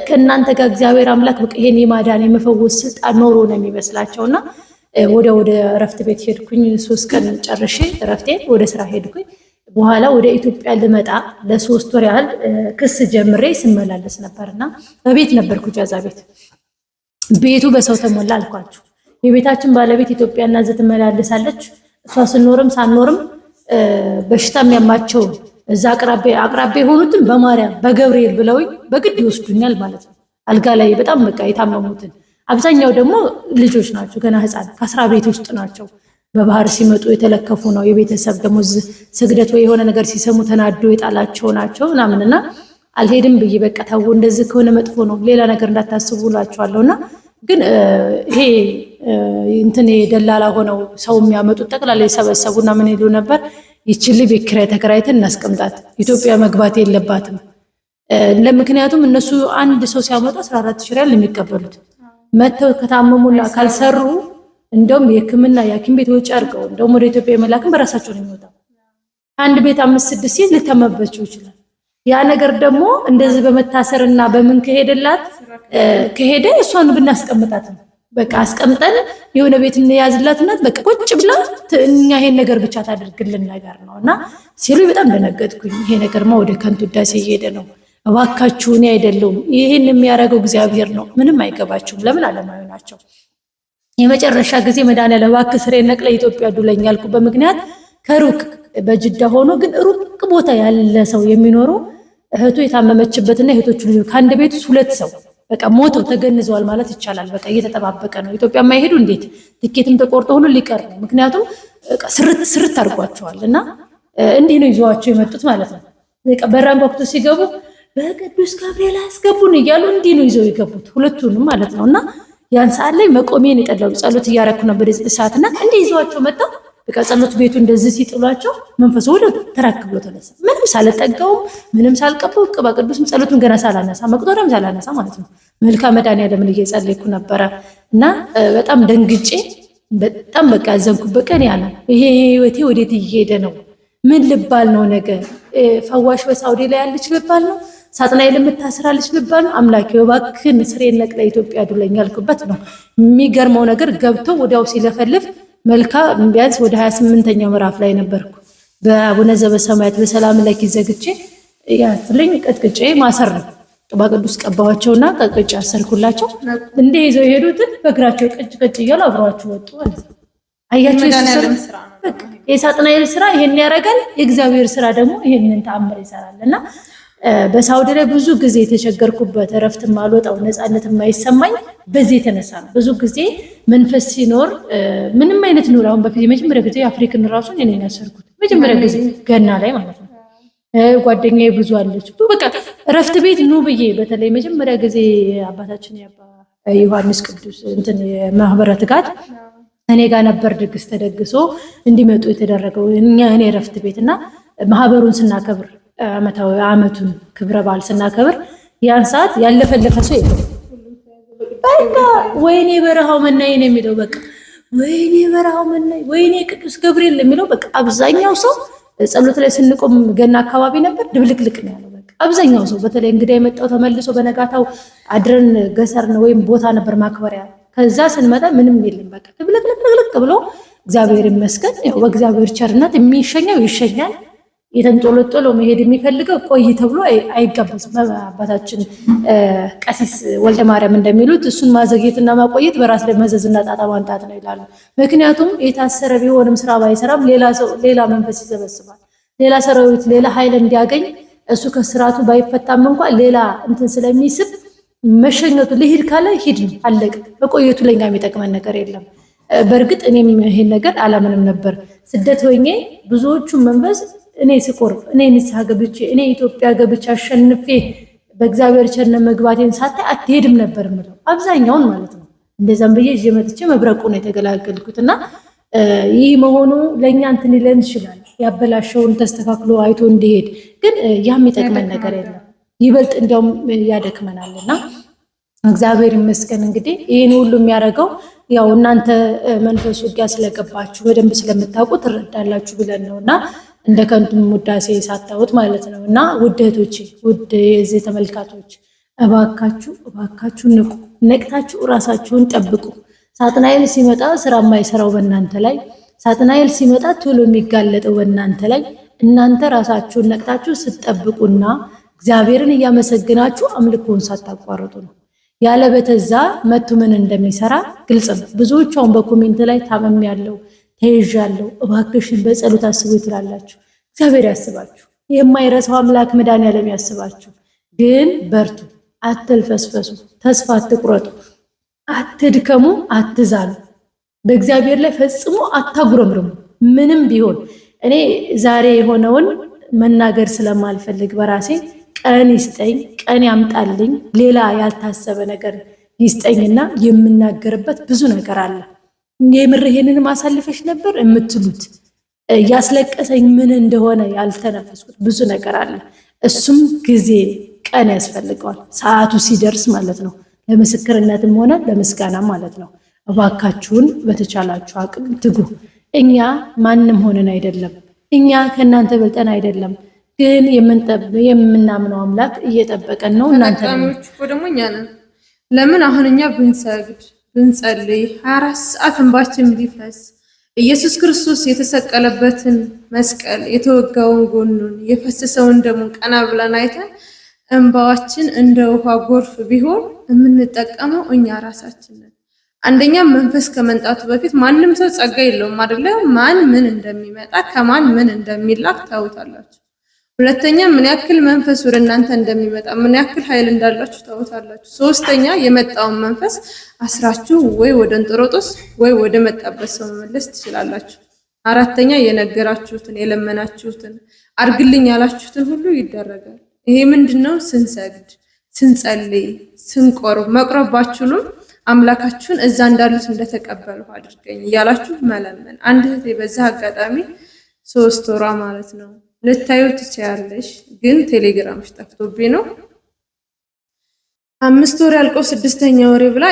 ከእናንተ ጋር እግዚአብሔር አምላክ በቃ ይሄን የማዳን የመፈወስ ስልጣን ኖሮ ነው የሚመስላቸውና ወደ እረፍት ቤት ሄድኩኝ። 3 ቀን ጨርሼ እረፍቴን ወደ ስራ ሄድኩኝ። በኋላ ወደ ኢትዮጵያ ልመጣ ለ3 ወር ያህል ክስ ጀምሬ ስመላለስ ነበርና በቤት ነበርኩ ጃዛ ቤት። ቤቱ በሰው ተሞላ አልኳችሁ። የቤታችን ባለቤት ኢትዮጵያና እዚህ ትመላለሳለች። እሷ ስኖርም ሳኖርም በሽታ የሚያማቸው እዛ አቅራቢ የሆኑትን በማርያም በገብርኤል ብለውኝ በግድ ይወስዱኛል ማለት ነው። አልጋ ላይ በጣም በቃ የታመሙትን አብዛኛው ደግሞ ልጆች ናቸው ገና ህፃን ከስራ ቤት ውስጥ ናቸው። በባህር ሲመጡ የተለከፉ ነው። የቤተሰብ ደግሞ ስግደት ወይ የሆነ ነገር ሲሰሙ ተናዶ የጣላቸው ናቸው ምናምንና አልሄድም ብዬ በቃ ታው እንደዚህ ከሆነ መጥፎ ነው ሌላ ነገር እንዳታስቡ እላቸዋለሁና ግን ይሄ እንትን ደላላ ሆነው ሰው የሚያመጡት ጠቅላላ የሰበሰቡና ምን ይሉ ነበር ይችል ቤት ኪራይ ተከራይተን እናስቀምጣት ኢትዮጵያ መግባት የለባትም። ለምክንያቱም እነሱ አንድ ሰው ሲያመጡ 14,000 ሪያል የሚቀበሉት መተው ከታመሙና ካልሰሩ እንደውም የሕክምና የሐኪም ቤት ወጪ አድርገው እንደውም ወደ ኢትዮጵያ የመላክም በራሳቸው ነው የሚወጣው። አንድ ቤት 5-6 ሲል ልተመበቸው ይችላል። ያ ነገር ደግሞ እንደዚህ በመታሰርና በምን ከሄደ እሷን ብናስቀምጣት ነው በቃ አስቀምጠን የሆነ ቤት እንያዝላትና በቃ ቁጭ ብላ እኛ ይሄን ነገር ብቻ ታደርግልን ነገር ነውና ሲሉ በጣም ደነገጥኩኝ። ይሄ ነገርማ ወደ ከንቱ ዳሴ እየሄደ ነው። እባካችሁ እኔ አይደለሁም ይሄን የሚያደርገው እግዚአብሔር ነው። ምንም አይገባችሁም። ለምን አለማዊ ናቸው። የመጨረሻ ጊዜ መድኃኒዓለም እባክህ ስሬን ነቅለ ኢትዮጵያ ዱለኝ ያልኩ በምክንያት ከሩቅ በጅዳ ሆኖ ግን ሩቅ ቦታ ያለ ሰው የሚኖሩ እህቱ የታመመችበትና እህቶቹ ልጅ ከአንድ ቤት ውስጥ 2 ሰው በቃ ሞተው ተገንዘዋል ማለት ይቻላል። በቃ እየተጠባበቀ ነው። ኢትዮጵያ የማይሄዱ እንዴት ትኬትም ተቆርጦ ሁሉ ሊቀር ነው። ምክንያቱም ስርት አድርጓቸዋልና እንዲህ ነው ይዘዋቸው የመጡት ማለት ነው። በቃ በራን ወቅቱ ሲገቡ በቅዱስ ገብርኤል አስገቡን እያሉ እንዲህ ነው ይዘው የገቡት ሁለቱንም ማለት ነውና ያን ሰዓት ላይ መቆሜን የጠላው ጸሎት እያረኩ ነበር ሰዓትና እንዲህ ይዘዋቸው መጣው። በቃ ጸሎት ቤቱ እንደዚህ ሲጥሏቸው መንፈሱ ወደ ተራክብሎ ተነሳ። ምንም ሳልጠጋው ምንም ሳልቀበው ቅባ ቅዱስም ጸሎቱን ገና ሳላነሳ መቅጦሪያም ሳላነሳ ማለት ነው መልካም መድኃኒዓለምን እየጸለይኩ ነበረ እና በጣም ደንግጬ በጣም በቃ ያዘንኩበት ቀን ያ ነው። ይሄ ህይወቴ ወዴት እየሄደ ነው? ምን ልባል ነው? ነገር ፈዋሽ በሳውዲ ላይ ያለች ልባል ነው? ሳጥናኤል የምታስራለች ልባል ነው? አምላኬ እባክህን ስሬን ነቅለ ኢትዮጵያ ዱለኝ ያልኩበት ነው። የሚገርመው ነገር ገብተው ወዲያው ሲለፈልፍ መልካ ቢያንስ ወደ 28ኛው ምዕራፍ ላይ ነበርኩ። በአቡነ ዘበሰማያት በሰላም ላይ ዘግቼ ያስልኝ ቀጥቅጬ ማሰር ነው። ቅባ ቅዱስ ቀባዋቸውና ቀጥቅጬ አሰርኩላቸው። እንደ ይዘው የሄዱትን በእግራቸው ቀጭ እያሉ አብረዋቸው ወጡ ማለት ነው። አያችሁ የሳጥናኤል ስራ ይሄን ያደርጋል። የእግዚአብሔር ስራ ደግሞ ይሄንን ተአምር ይሰራልና በሳውዲ ላይ ብዙ ጊዜ የተቸገርኩበት እረፍት ማልወጣው ነፃነት የማይሰማኝ በዚህ የተነሳ ነው። ብዙ ጊዜ መንፈስ ሲኖር ምንም አይነት ኑር አሁን በፊት የመጀመሪያ ጊዜ አፍሪካን ራሱን እኔ ያሰርኩት መጀመሪያ ጊዜ ገና ላይ ማለት ነው። ጓደኛዬ ብዙ አለች በቃ እረፍት ቤት ኑ ብዬ በተለይ መጀመሪያ ጊዜ አባታችን ዮሐንስ ቅዱስ እንትን የማህበረት ጋር እኔ ጋር ነበር ድግስ ተደግሶ እንዲመጡ የተደረገው እኔ እረፍት ቤትና ማህበሩን ስናከብር አመቱን ክብረ በዓል ስናከብር ያን ሰዓት ያለፈለፈ ሰው የለም። በቃ ወይኔ በረሃው መናይ ነው የሚለው በቃ ወይኔ በረሃው መናይ ወይኔ ቅዱስ ገብርኤል የሚለው በቃ አብዛኛው ሰው ጸሎት ላይ ስንቆም ገና አካባቢ ነበር ድብልቅልቅ ነው ያለው። በቃ አብዛኛው ሰው በተለይ እንግዲህ የመጣው ተመልሶ በነጋታው አድረን ገሰርን ወይም ቦታ ነበር ማክበሪያ። ከዛ ስንመጣ ምንም የለም በቃ ድብልቅልቅ ብሎ እግዚአብሔር ይመስገን ያው በእግዚአብሔር ቸርነት የሚሸኘው ይሸኛል። የተንጦለጦሎ መሄድ የሚፈልገው ቆይ ተብሎ አይጋበዝም። አባታችን ቀሲስ ወልደ ማርያም እንደሚሉት እሱን ማዘግየትና ማቆየት በራስ ላይ መዘዝና ጣጣ ማንጣት ነው ይላሉ። ምክንያቱም የታሰረ ቢሆንም ስራ ባይሰራም ሌላ መንፈስ ይሰበስባል። ሌላ ሰራዊት ሌላ ኃይል እንዲያገኝ እሱ ከስራቱ ባይፈታም እንኳን ሌላ እንትን ስለሚስብ መሸኘቱ ልሂድ ካለ ሂድ ነው አለቀ። በቆየቱ ለኛ የሚጠቅመን ነገር የለም። በእርግጥ እኔም ይሄን ነገር አላምንም ነበር። ስደት ሆኜ ብዙዎቹ መንፈስ እኔ ስቆርብ እኔ ንስሐ ገብቼ እኔ ኢትዮጵያ ገብቼ አሸንፌ በእግዚአብሔር ቸርነት መግባቴን ሳታይ አትሄድም ነበር ምለው አብዛኛውን ማለት ነው። እንደዛም ብዬ እጄ መጥቼ መብረቁ ነው የተገላገልኩትና ይህ መሆኑ ለኛ እንትን ይለን ይችላል። ያበላሸውን ተስተካክሎ አይቶ እንዲሄድ ግን ያም ይጠቅመን ነገር የለም። ይበልጥ እንዲያውም ያደክመናልና እግዚአብሔር ይመስገን። እንግዲህ ይህን ሁሉ የሚያደርገው ያው እናንተ መንፈሱ ውጊያ ስለገባችሁ በደንብ ስለምታውቁ ትረዳላችሁ ብለን ነውና እንደ ከንቱም ውዳሴ ሳታውት ማለት ነውና ውድ እህቶቼ፣ ውድ የዚህ ተመልካቾች እባካችሁ ንቁ፣ ነቅታችሁ ራሳችሁን ጠብቁ። ሳጥናኤል ሲመጣ ስራ የማይሰራው በእናንተ ላይ፣ ሳጥናኤል ሲመጣ ቶሎ የሚጋለጠው በእናንተ ላይ። እናንተ ራሳችሁን ነቅታችሁ ስትጠብቁና እግዚአብሔርን እያመሰግናችሁ አምልኮውን ሳታቋርጡ ነው። ያለ በተዛ መቶ ምን እንደሚሰራ ግልጽ ነው። ብዙዎቹ አሁን በኮሜንት ላይ ታመም ያለው ተይዣለሁ እባክሽን በጸሎት አስቡ ትላላችሁ። እግዚአብሔር ያስባችሁ፣ የማይረሳው አምላክ መድኃኒዓለም ያስባችሁ። ግን በርቱ፣ አትልፈስፈሱ፣ ተስፋ አትቁረጡ፣ አትድከሙ፣ አትዛሉ። በእግዚአብሔር ላይ ፈጽሞ አታጉረምርሙ። ምንም ቢሆን እኔ ዛሬ የሆነውን መናገር ስለማልፈልግ በራሴ ቀን ይስጠኝ፣ ቀን ያምጣልኝ፣ ሌላ ያልታሰበ ነገር ይስጠኝና የምናገርበት ብዙ ነገር አለ። የምር ይሄንን ማሳልፈሽ ነበር የምትሉት ያስለቀሰኝ ምን እንደሆነ ያልተነፈስኩት ብዙ ነገር አለ። እሱም ጊዜ ቀን ያስፈልገዋል፣ ሰዓቱ ሲደርስ ማለት ነው። ለምስክርነትም ሆነ ለምስጋና ማለት ነው። እባካችሁን በተቻላችሁ አቅም ትጉ። እኛ ማንም ሆነን አይደለም፣ እኛ ከእናንተ በልጠን አይደለም። ግን የምናምነው አምላክ እየጠበቀን ነው። እናንተ ደግሞ እኛ ነን። ለምን አሁን እኛ ብንሰግድ ብንጸልይ 24 ሰዓት እንባችን ቢፈስ ኢየሱስ ክርስቶስ የተሰቀለበትን መስቀል የተወጋውን ጎኑን የፈሰሰውን ደሙን ቀና ብለን አይተን እንባዋችን እንደ ውሃ ጎርፍ ቢሆን የምንጠቀመው እኛ ራሳችን ነን። አንደኛ መንፈስ ከመንጣቱ በፊት ማንም ሰው ጸጋ የለውም አይደለ? ማን ምን እንደሚመጣ ከማን ምን እንደሚላክ ታውታላችሁ። ሁለተኛ ምን ያክል መንፈስ ወደ እናንተ እንደሚመጣ ምን ያክል ኃይል እንዳላችሁ ታውታላችሁ። ሶስተኛ የመጣውን መንፈስ አስራችሁ ወይ ወደ እንጦሮጦስ ወይ ወደ መጣበት ሰው መመለስ ትችላላችሁ። አራተኛ የነገራችሁትን የለመናችሁትን አርግልኝ ያላችሁትን ሁሉ ይደረጋል። ይሄ ምንድነው? ስንሰግድ፣ ስንጸልይ፣ ስንቆርብ መቅረብ ባችሁም አምላካችሁን እዛ እንዳሉት እንደተቀበሉ አድርገኝ እያላችሁ መለመን። አንድ እህቴ በዛ አጋጣሚ 3 ወሯ ማለት ነው ልታዩ ትችያለሽ፣ ግን ቴሌግራምሽ ጠፍቶብኝ ነው 5 ወር ያልቀው 6ኛ ወሬ ብላ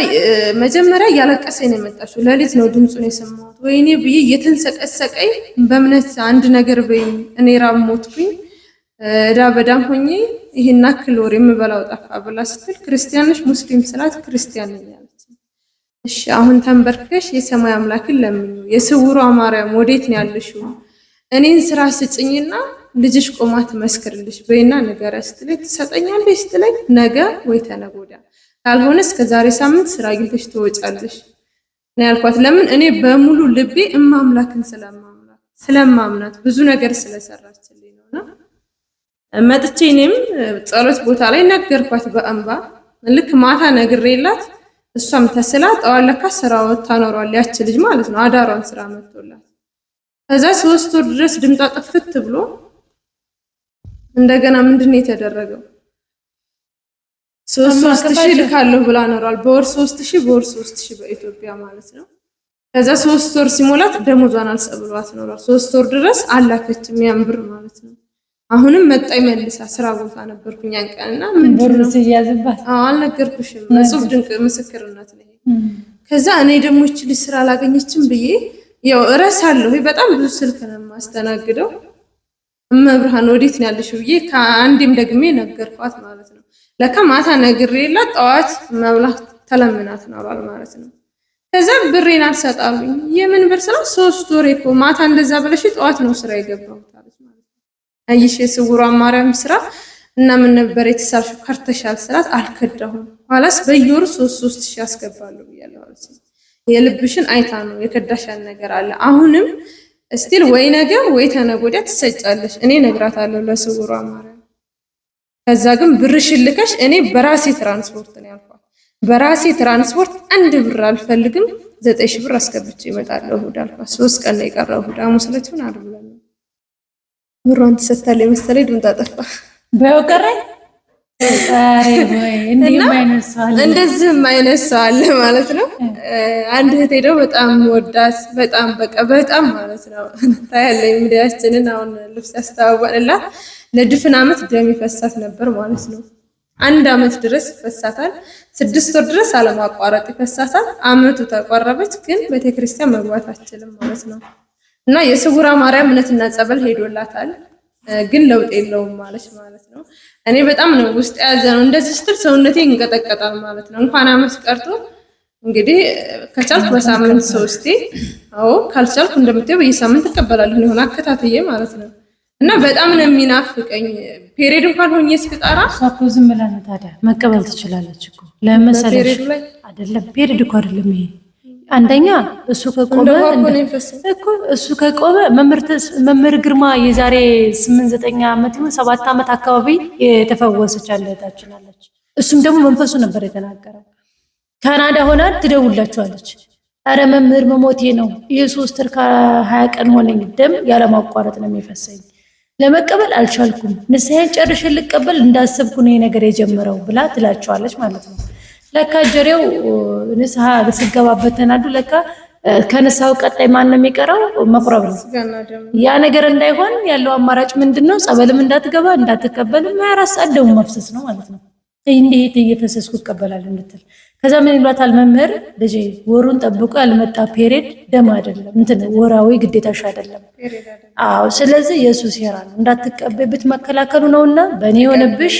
መጀመሪያ እያለቀሰኝ ነው የመጣችው። ሌሊት ነው ድምፁን የሰማሁት። ወይኔ ብዬ እየተንሰቀሰቀኝ በእምነት አንድ ነገር በይኝ እኔ ራብ ሞትኩኝ እዳ በዳም ሆኜ ይሄን አክል ወር የምበላው ጠፋ ብላ ስትል ክርስቲያንሽ ሙስሊም ስላት ክርስቲያን ነኝ አለች። እሺ አሁን ተንበርከሽ የሰማይ አምላክን ለምኙ፣ የስውሯ ማርያም ወዴት ነው ያለሽው? እኔን ስራ ስጭኝና ልጅሽ ቆማ ትመስክርልሽ በይና ነገር ስትለኝ ትሰጠኛለሽ ስትለኝ ነገ ወይ ተነገ ወዲያ ካልሆነ እስከ ዛሬ ሳምንት ስራ አግኝተሽ ትወጫለሽ ነው ያልኳት። ለምን እኔ በሙሉ ልቤ አምላክን ስለማምናት ብዙ ነገር ስለሰራችልኝ ነውና መጥቼ እኔም ጸሎት ቦታ ላይ ነገርኳት በእንባ። ልክ ማታ ነግሬላት እሷም ተስላ ጠዋለካ ስራው ታኖሯል ያች ልጅ ማለት ነው። አዳሯን ስራ መጥቶላት ከዛ 3 ወር ድረስ ድምጧ ጥፍት ብሎ እንደገና ምንድነው የተደረገው? 3000 ልካለሁ ብላ ኖሯል። በወር 3000 በወር 3000 በኢትዮጵያ ማለት ነው። ከዛ 3 ወር ሲሞላት ደሞዟን አልሰብሏት ኖሯል። 3 ወር ድረስ አላከችም ያን ብር ማለት ነው። አሁንም መጣይ መልሳ ስራ ቦታ ነበርኩኝ ያን ቀንና ምንድነው ሲያዝባት አልነገርኩሽም? ጽሁፍ ድንቅ ምስክርነት ነው። ከዛ እኔ ደግሞ እቺ ልጅ ስራ አላገኘችም ብዬ ያው እረሳለሁ። በጣም ብዙ ስልክ ነው የማስተናግደው። እመብርሃን ወዴት ነው ያለሽው ብዬ ከአንዴም ደግሜ ነገርኳት ማለት ነው። ለካ ማታ ነግሬላት ጠዋት መብላት ተለምናት ኖሯል ማለት ነው። ከዛ ብሬን አልሰጣሉኝ። የምን ብር ስራ 3 ወር እኮ ማታ እንደዛ ብለሽ ጠዋት ነው ስራ የገባሁት አለች ማለት ነው። አይሽ የስውሯ ማርያም ስራ እና ምን ነበር የተሳልሽው ከርተሻል ስላት አልከዳሁም ኋላስ በየወሩ 3,000 አስገባለሁ ብያለሁ ማለት ነው። የልብሽን አይታ ነው የከዳሻል ነገር አለ አሁንም እስቲል ወይ ነገ ወይ ተነገ ወዲያ ትሰጫለሽ እኔ ነግራታለሁ ለስውሯ ማርያም። ከዛ ግን ብርሽን ልከሽ እኔ በራሴ ትራንስፖርት ነው ያልኳት በራሴ ትራንስፖርት 1 ብር አልፈልግም 9,000 ብር አስገብቼ እመጣለሁ እሑድ አልኳት። 3 ቀን ነው የቀረው እሑድ ሐሙስ ዕለት ይሁን አይደል ብለን ብሯን ትሰጣለች መሰለኝ ድምጣ ጠፋ በወቀረኝ እንደዚህም አይነት ሰው አለ ማለት ነው። አንድ እህቴ ደግሞ በጣም ወዳት በጣም ማለት ነው ታያለኝ ሚዲያችንን አሁን ልብስ ያስተዋወቅንላት ለድፍን ዓመት ደም ይፈሳት ነበር ማለት ነው። 1 ዓመት ድረስ ይፈሳታል 6 ወር ድረስ አለማቋረጥ ይፈሳታል። ዓመቱ ተቆረበች ግን ቤተክርስቲያን መግባት አትችልም ማለት ነው። እና የስውሯ ማርያም እምነትና ጸበል ሄዶላታል ግን ለውጥ የለውም ማለት ነው። እኔ በጣም ነው ውስጥ ያዘነው እንደዚህ ስትል ሰውነቴ እንቀጠቀጣል ማለት ነው። እንኳን ዓመት ቀርቶ እንግዲህ ከቻልኩ በሳምንት 3 ካልቻልኩ እንደምትይው በየሳምንት ተቀበላለሁ ነው አከታተየ ማለት ነው። እና በጣም ነው የሚናፍቀኝ ፔሪድ እንኳን ሆኜ እስክጠራ ሳኮ ዝም ብላ ነው ታዲያ መቀበል ትችላለች እኮ ለመሰለሽ አይደለም ፔሪድ እኮ አይደለም ይሄ አንደኛ እሱ ከቆመ መምህር ግርማ የዛሬ 8-9 ዓመት ይሁን 7 ዓመት አካባቢ የተፈወሰች አለታችን አለች። እሱም ደግሞ መንፈሱ ነበር የተናገረው። ካናዳ ሆና ትደውላችኋለች። አረ መምህር መሞቴ ነው ይሄ 3 ወር ከ20 ቀን ሆነኝ ደም ያለማቋረጥ ነው የሚፈሰኝ ለመቀበል አልቻልኩም ንስሐን ጨርሼ ልቀበል እንዳሰብኩ ነው ነገር የጀመረው ብላ ትላቸዋለች ማለት ነው። ለካ ጀሬው ንስሐ ሲገባበት ተናዱ ለካ ከንስሐው ቀጣይ ማን ነው የሚቀረው መቁረብ ነው። ያ ነገር እንዳይሆን ያለው አማራጭ ምንድነው? ጸበልም እንዳትገባ እንዳትቀበልም 24 ሰዓት ደሙ መፍሰስ ነው ማለት ነው። እንዴት እየፈሰስኩ እቀበላለሁ እንድትል ከዛ ምን ይሏታል መምህር ልጄ ወሩን ጠብቆ ያልመጣ ፔሪድ ደም አይደለም እንትን ወራዊ ግዴታሽ አይደለም። አዎ ስለዚህ ኢየሱስ ይራል እንዳትቀበይ ብትመከላከሉ ነውና በእኔ የሆነብሽ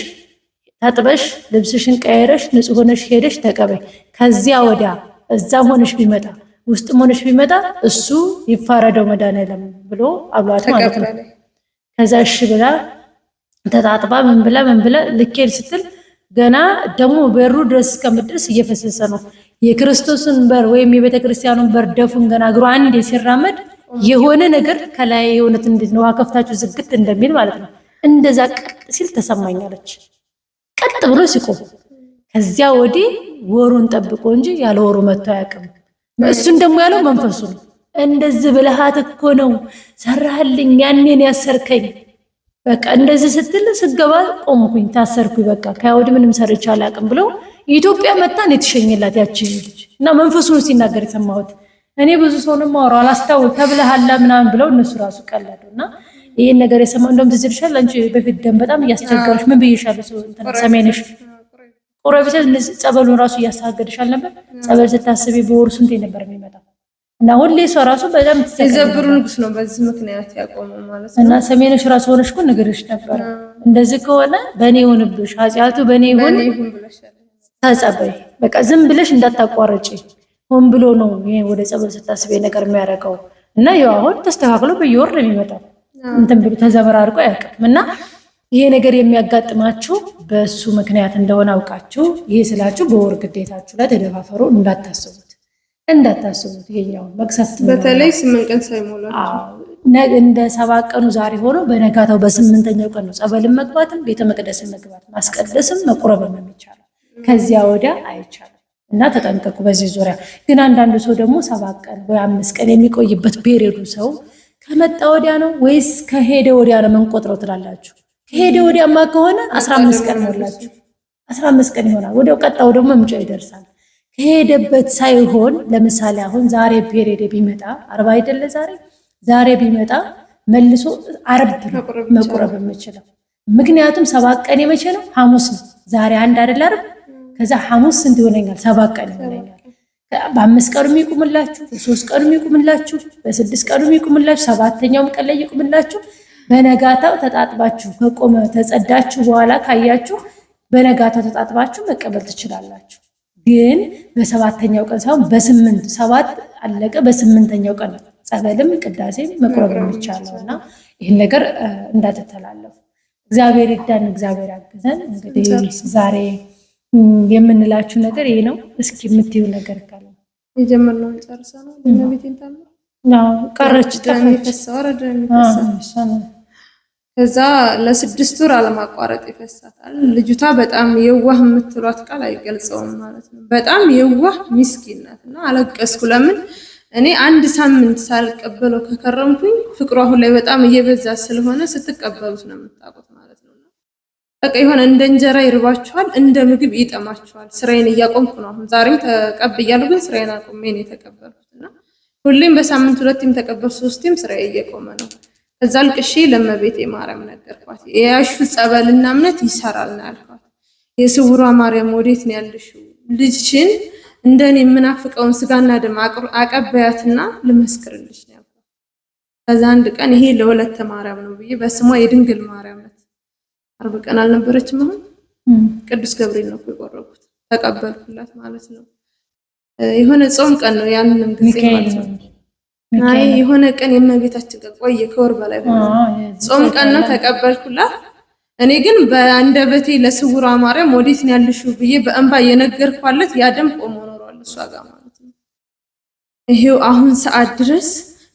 ታጥበሽ ልብስሽን ቀይረሽ ንጹህ ሆነሽ ሄደሽ ተቀበይ። ከዚያ ወዲያ እዛም ሆነሽ ቢመጣ ውስጥም ሆነሽ ቢመጣ እሱ ይፋረደው መድኃኒዓለም ብሎ አብሏት ማለት ነው። ከዛ እሺ ብላ ተጣጥባ ምን ብላ ልኬድ ስትል ገና ደሞ በሩ ድረስ እስከምድረስ እየፈሰሰ ነው። የክርስቶስን በር ወይም የቤተክርስቲያኑን በር ደፉን ገና እግሩ አንዴ ሲራመድ የሆነ ነገር ከላይ የሆነት እንድነው አከፍታችሁ ዝግት እንደሚል ማለት ነው። እንደዛ ቀጥ ሲል ተሰማኛለች ቀጥ ብሎ ሲቆም ከዚያ ወዲህ ወሩን ጠብቆ እንጂ ያለ ወሩ መጥቶ አያውቅም። እሱን ደግሞ ያለው መንፈሱ ነው። እንደዚህ ብለሃት እኮ ነው ሰራህልኝ ያኔን ያሰርከኝ በቃ እንደዚህ ስትል ስገባ ቆምኩኝ ታሰርኩኝ በቃ ከያውድ ምንም ሰርቻ አላውቅም ብሎ ኢትዮጵያ መጣን የተሸኘላት ያቺ ልጅ እና መንፈሱን ሲናገር የሰማሁት እኔ ብዙ ሰውንም ማወራው አላስታውል ተብለሃላ ምናምን ብለው እነሱ ራሱ ቀለዱና ይሄን ነገር የሰማው እንደውም ትዝ ይልሻል አንቺ በፊት ደም በጣም እያስቸገረሽ ምን ብዬሻለሁ ሰሜንሽ ቁረብተ ጸበሉን ራሱ እያሳገድሻል ነበር ጸበል ስታስቢ በወር ስንት ነበር የሚመጣው እና ሁሌ ሰው ራሱ በጣም የዘብሩ ንጉስ ነው በዚህ ምክንያት ያቆመው ማለት ነው። እና ሰሜንሽ ራሱ ሆነሽ እኮ ነገርሽ ነበር እንደዚህ ከሆነ በእኔ ሆነብሽ ኃጢአቱ በእኔ ሆነ ተጸበይ በቃ ዝም ብለሽ እንዳታቋርጪ ሆን ብሎ ነው ይሄ ወደ ጸበል ስታስቢ ነገር የሚያረጋው እና ያው አሁን ተስተካክሎ በየወር ነው የሚመጣው እንትን ብሎ ተዘበራርቆ አያውቅም። እና ይሄ ነገር የሚያጋጥማችሁ በሱ ምክንያት እንደሆነ አውቃችሁ ይሄ ስላችሁ በወር ግዴታችሁ ላይ ተደፋፈሩ እንዳታስቡት ይሄኛው መቅሰፍት በተለይ 8 ቀን ሳይሞላችሁ እንደ 7 ቀኑ ዛሬ ሆኖ በነጋታው በ8ኛው ቀን ነው ጸበልን መግባትም ቤተ መቅደስን መግባት ማስቀደስም መቁረብም የሚቻለው ከዚያ ወዲያ አይቻልም። እና ተጠንቀቁ በዚህ ዙሪያ። ግን አንዳንዱ ሰው ደግሞ 7 ቀን ወይ 5 ቀን የሚቆይበት ፔሪዱ ሰው ከመጣ ወዲያ ነው ወይስ ከሄደ ወዲያ ነው መንቆጥረው ትላላችሁ? ከሄደ ወዲያማ ከሆነ 15 ቀን ሞላችሁ 15 ቀን ይሆናል። ወዲያው ቀጣው ደግሞ መምጫው ይደርሳል። ከሄደበት ሳይሆን ለምሳሌ አሁን ዛሬ ፔሪድ ቢመጣ 40 አይደለ ዛሬ ቢመጣ መልሶ ዓርብ መቁረብ የምችለው ምክንያቱም 7 ቀን የመቼ ነው? ሐሙስ ነው። ዛሬ አንድ አይደለ ዓርብ ከዛ ሐሙስ ስንት ይሆነኛል? 7 ቀን ይሆነኛል። በ5 ቀኑ ይቁምላችሁ፣ በ3 ቀኑ ይቁምላችሁ፣ በ6 ቀኑ ይቁምላችሁ፣ 7ኛው ቀን ላይ ይቁምላችሁ። በነጋታው ተጣጥባችሁ ከቆመ ተጸዳችሁ በኋላ ካያችሁ በነጋታው ተጣጥባችሁ መቀበል ትችላላችሁ። ግን በ7ኛው ቀን ሳይሆን በ8 7 አለቀ በ8ኛው ቀን ጸበልም ቅዳሴም መቁረብ የሚቻለውና ይህን ነገር እንዳትተላለፉ። እግዚአብሔር ይርዳን፣ እግዚአብሔር ያግዘን። እንግዲህ ዛሬ የምንላችሁ ነገር ይሄ ነው። እስኪ የምትዩ ነገር ካለ የጀመርነውን ጨርሰናል። ለቤቴን ታምር ቀረች ከዛ ለ6 ወር አለማቋረጥ ይፈሳታል። ልጅቷ በጣም የዋህ የምትሏት ቃል አይገልጸውም ማለት ነው። በጣም የዋህ ምስኪን ናትና አለቀስኩ። ለምን እኔ 1 ሳምንት ሳልቀበለው ከከረምኩኝ ፍቅሩ አሁን ላይ በጣም እየበዛ ስለሆነ ስትቀበሉት ነው የምታውቁት ማለት ነው። በቃ የሆነ እንደ እንጀራ ይርባችኋል፣ እንደ ምግብ ይጠማችኋል። ስራዬን እያቆምኩ ነው። አሁን ዛሬም ተቀብያለሁ፣ ግን ስራዬን አቆሜ ነው የተቀበልኩትና ሁሌም በሳምንት 2ም ተቀበል 3ም ስራዬ እየቆመ ነው። ከዛ ልቅሼ ለእመቤቴ ማርያም ነገርኳት። የያሹ ጸበልና እምነት ይሰራል ነው ያልኳት። የስውሯ ማርያም ወዴት ነው ያለሽው? ልጅሽን እንደኔ የምናፍቀውን ስጋና ደም አቀበያትና ልመስክርልሽ ነው ያልኳት። ከዛ አንድ ቀን ይሄ ለወለተ ማርያም ነው ብዬ በስሟ የድንግል ማርያም ናት 40 ቀን አልነበረችም። አሁን ቅዱስ ገብርኤል ነው የቆረቡት። ተቀበልኩላት ማለት ነው። የሆነ ጾም ቀን ነው ያንንም ጊዜ ማለት ነው። አይ የሆነ ቀን የእመቤታችን ቀን ቆየ፣ ከወር በላይ ሆነ። ጾም ቀን ነው ተቀበልኩላት። እኔ ግን በአንደበቴ ለስውሯ ማርያም ወዴት ነው ያልሽው ብዬ በእንባ የነገርኳለት ያ ደም ቆሞ ኖሯል እሷ ጋር ማለት ነው። ይሄው አሁን ሰዓት ድረስ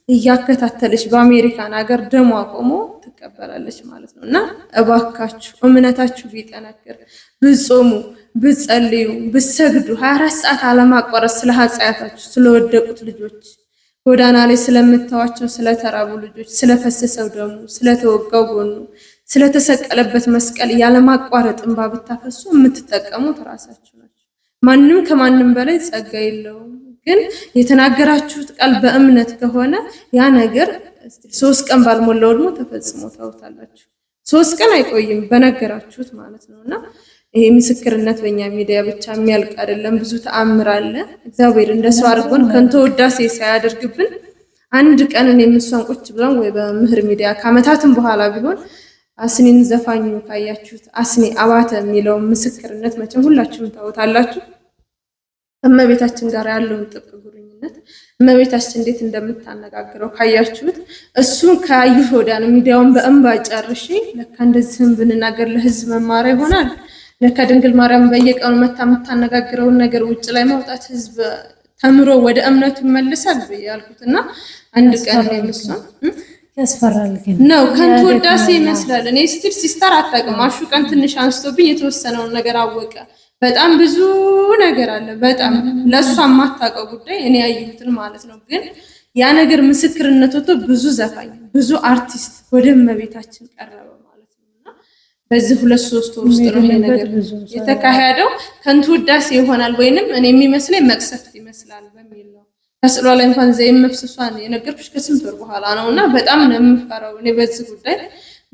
እያከታተለች በአሜሪካን ሀገር ደሟ ቆሞ ትቀበላለች ማለት ነው። እና እባካችሁ እምነታችሁ ቢጠነክር ብጾሙ፣ ብጸልዩ፣ ብሰግዱ 24 ሰዓት አለማቋረጥ ስለ ኃጢአታችሁ፣ ስለወደቁት ልጆች፣ ጎዳና ላይ ስለምታዋቸው ስለተራቡ ልጆች፣ ስለፈሰሰው ደሙ፣ ስለተወጋው ጎኑ፣ ስለተሰቀለበት መስቀል ያለማቋረጥ እንባ ብታፈሱ የምትጠቀሙት ራሳችሁ ናችሁ። ማንም ከማንም በላይ ጸጋ የለውም። ግን የተናገራችሁት ቃል በእምነት ከሆነ ያ ነገር 3 ቀን ባልሞላው ደግሞ ተፈጽሞ ታውታላችሁ። 3 ቀን አይቆይም በነገራችሁት ማለት ነውና ይሄ ምስክርነት በእኛ ሚዲያ ብቻ የሚያልቅ አይደለም። ብዙ ተአምር አለ። እግዚአብሔር እንደሰው አድርጎን ከንቶ ውዳሴ ሳያደርግብን አንድ ቀን እኔም እሷን ቁጭ ብለን ወይ በምህር ሚዲያ ከዓመታትም በኋላ ቢሆን አስኒን ዘፋኙ ካያችሁት አስኒ አባተ የሚለው ምስክርነት መቼም ሁላችሁም ታውታላችሁ። እመቤታችን ጋር ያለውን ጥብቅ ጉርኝነት እመቤታችን እንዴት እንደምታነጋግረው ካያችሁት እሱን ካዩ ወዲያ ነው ሚዲያውን በእንባ ጨርሼ ለካ እንደዚህም ብንናገር ለህዝብ መማሪያ ይሆናል። ለካ ድንግል ማርያም በየቀኑ መታ የምታነጋግረውን ነገር ውጭ ላይ ማውጣት ህዝብ ተምሮ ወደ እምነቱ ይመልሳል ያልኩትና አንድ ቀን ነው የምሷን ያስፈራል። ግን ነው ከንቱ ውዳሴ ይመስላል። እኔ ስቲል ሲስተር አታውቅም። አሹ ቀን ትንሽ አንስቶብኝ የተወሰነውን ነገር አወቀ። በጣም ብዙ ነገር አለ። በጣም ለሷ የማታውቀው ጉዳይ እኔ ያየሁትን ማለት ነው። ግን ያ ነገር ምስክርነት ወጥቶ ብዙ ዘፋኝ ብዙ አርቲስት ወደ እመቤታችን ቀረበ ማለት ነውና በዚህ 2-3 ወር ውስጥ ነው ይሄ ነገር የተካሄደው። ከንቱ ውዳሴ ይሆናል ወይንም እኔ የሚመስለኝ መቅሰፍት ይመስላል በሚል ነው። ከስሏ ላይ እንኳን ዘይም መፍሰሷን የነገርኩሽ ከ8 ወር በኋላ ነውና በጣም ነው የምፈራው እኔ በዚህ ጉዳይ።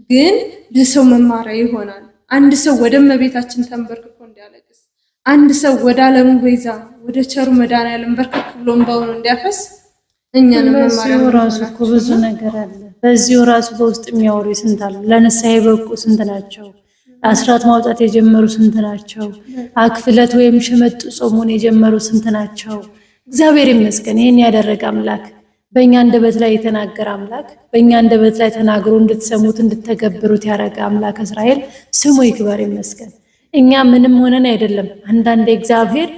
ግን ለሰው መማሪያ ይሆናል። አንድ ሰው ወደ እመቤታችን ተንበርክኮ እንዲያለቅስ፣ አንድ ሰው ወደ ዓለሙ ቤዛ ወደ ቸሩ መድኃኒዓለም በርከክ ብሎ እንባውን እንዲያፈስ እኛንም መማሪያ ራሱ እኮ ብዙ ነገር አለ። በዚሁ ራሱ በውስጥ የሚያወሩ ስንት አሉ። ለንስሐ የበቁ ስንት ናቸው? አስራት ማውጣት የጀመሩ ስንት ናቸው? አክፍለት ወይም ሸመጥ ጾሙን የጀመሩ ስንት ናቸው? እግዚአብሔር ይመስገን ይሄን ያደረገ አምላክ፣ በእኛ አንደበት ላይ የተናገረ አምላክ፣ በእኛ አንደበት ላይ ተናግሮ እንድትሰሙት እንድትተገብሩት ያደረገ አምላክ እስራኤል ስሙ ይክበር ይመስገን። እኛ ምንም ሆነን አይደለም። አንዳንዴ እግዚአብሔር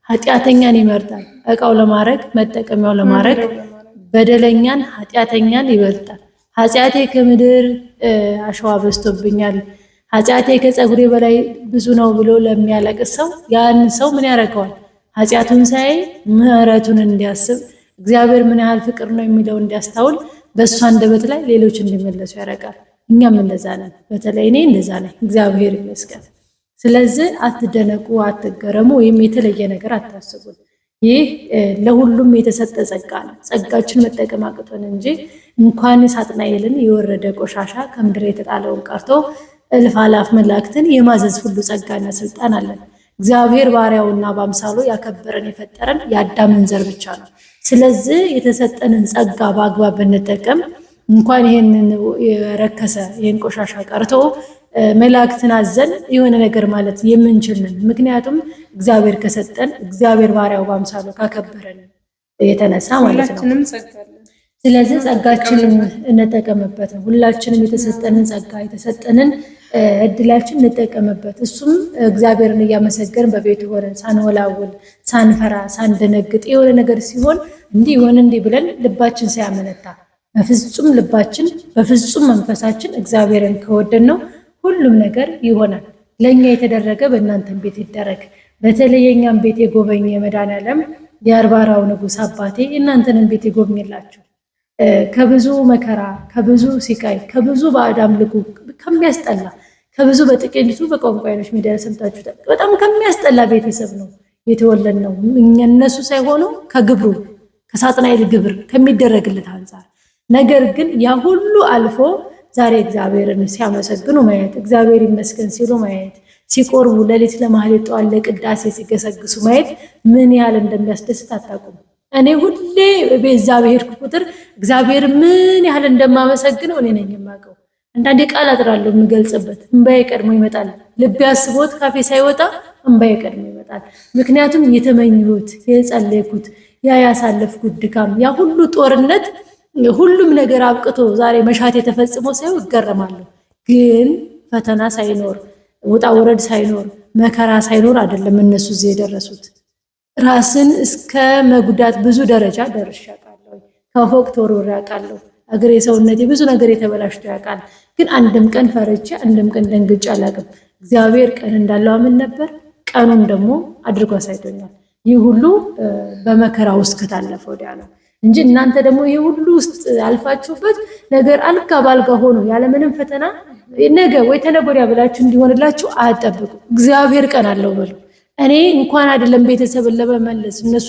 ኃጢአተኛን ይመርጣል እቃው ለማድረግ መጠቀሚያው ለማድረግ። በደለኛን ኃጢአተኛን ይበልጣል። ኃጢአቴ ከምድር አሸዋ በዝቶብኛል፣ ኃጢአቴ ከፀጉሬ በላይ ብዙ ነው ብሎ ለሚያለቅስ ሰው ያን ሰው ምን ያደርገዋል? ኃጢአቱን ሳይ ምህረቱን እንዲያስብ እግዚአብሔር ምን ያህል ፍቅር ነው የሚለው እንዲያስታውል በእሱ አንደበት ላይ ሌሎች እንዲመለሱ ያደርጋል። እኛም እንደዛ ነን። በተለይ እኔ እንደዛ ነኝ። እግዚአብሔር ይመስገን። ስለዚህ አትደነቁ፣ አትገረሙ፣ ወይም የተለየ ነገር አታስቡን። ይህ ለሁሉም የተሰጠ ጸጋ ነው። ጸጋችን መጠቀም አቅቶን እንጂ እንኳን ሳጥናኤልን የወረደ ቆሻሻ ከምድር የተጣለውን ቀርቶ እልፍ አላፍ መላእክትን የማዘዝ ሁሉ ጸጋና ስልጣን አለን። እግዚአብሔር ባሪያውና በአምሳሉ ያከበረን የፈጠረን የአዳምን ዘር ብቻ ነው። ስለዚህ የተሰጠንን ጸጋ በአግባብ ብንጠቀም እንኳን ይሄንን የረከሰ ይሄን ቆሻሻ ቀርቶ መላእክትን አዘን የሆነ ነገር ማለት የምንችልን። ምክንያቱም እግዚአብሔር ከሰጠን እግዚአብሔር ባሪያው በአምሳሉ ካከበረን የተነሳ ማለት ነው። ስለዚህ ጸጋችንን እንጠቀምበት ነው። ሁላችንም የተሰጠንን ጸጋ የተሰጠንን እድላችን እንጠቀምበት። እሱም እግዚአብሔርን እያመሰገን በቤቱ ሆነን ሳንወላውል ሳንፈራ ሳንደነግጥ የሆነ ነገር ሲሆን እንዲህ ይሆን እንዲህ ብለን ልባችን ሳያመነታ በፍጹም ልባችን በፍጹም መንፈሳችን እግዚአብሔርን ከወደድነው ሁሉም ነገር ይሆናል። ለኛ የተደረገ በእናንተም ቤት ይደረግ። በተለይ የኛም ቤት የጎበኘ መድኃኔዓለም የአርባራው ንጉሥ አባቴ እናንተንም ቤት ይጎብኝላችሁ። ከብዙ መከራ ከብዙ ሲቃይ ከብዙ ባዕድ አምልኮ ከሚያስጠላ ከብዙ በጥቂቱ በቋንቋይኖች ሚዲያ ሰምታችሁ በጣም ከሚያስጠላ ቤተሰብ ነው የተወለድ ነው። እነሱ ሳይሆኑ ከግብሩ ከሳጥናኤል ግብር ከሚደረግለት አንፃር ነገር ግን ያ ሁሉ አልፎ ዛሬ እግዚአብሔርን ሲያመሰግኑ ማየት እግዚአብሔር ይመስገን ሲሉ ማየት ሲቆርቡ ሌሊት ለማህሌት ጠዋት ለቅዳሴ ሲገሰግሱ ማየት ምን ያህል እንደሚያስደስት አታውቁም። እኔ ሁሌ በዛ በሄድኩ ቁጥር እግዚአብሔር ምን ያህል እንደማመሰግነው እኔ ነኝ የማውቀው። አንዳንዴ ቃል አጥራለሁ የምገልጽበት እንባዬ ቀድሞ ይመጣል። ልቤ አስቦት ካፌ ሳይወጣ እንባዬ ቀድሞ ይመጣል። ምክንያቱም የተመኘሁት የጸለይኩት ያ ያሳለፍኩት ድካም ያ ሁሉ ጦርነት ሁሉም ነገር አብቅቶ ዛሬ መሻት የተፈጽሞ ሳይሆን እገረማለሁ። ግን ፈተና ሳይኖር ውጣ ወረድ ሳይኖር መከራ ሳይኖር አይደለም እነሱ እዚህ የደረሱት። ራስን እስከ መጉዳት ብዙ ደረጃ ደርሼ አውቃለሁ። ከፎቅ ተወርውሬ አውቃለሁ። እግሬ ሰውነቴ ብዙ ነገር የተበላሽቶ ያውቃል። ግን አንድም ቀን ፈርቼ አንድም ቀን ደንግጬ አላውቅም። እግዚአብሔር ቀን እንዳለው አምን ነበር። ቀኑን ደግሞ አድርጎ አሳይቶኛል። ይህ ሁሉ በመከራ ውስጥ ከታለፈ ወዲያ ነው እንጂ እናንተ ደግሞ ይሄ ሁሉ ውስጥ አልፋችሁበት ነገር አልጋ ባልጋ ሆኖ ያለምንም ፈተና ነገ ወይ ተነገ ወዲያ ብላችሁ እንዲሆንላችሁ አያጠብቁ። እግዚአብሔር ቀን አለው በሉ። እኔ እንኳን አይደለም ቤተሰብን ለመመለስ እነሱ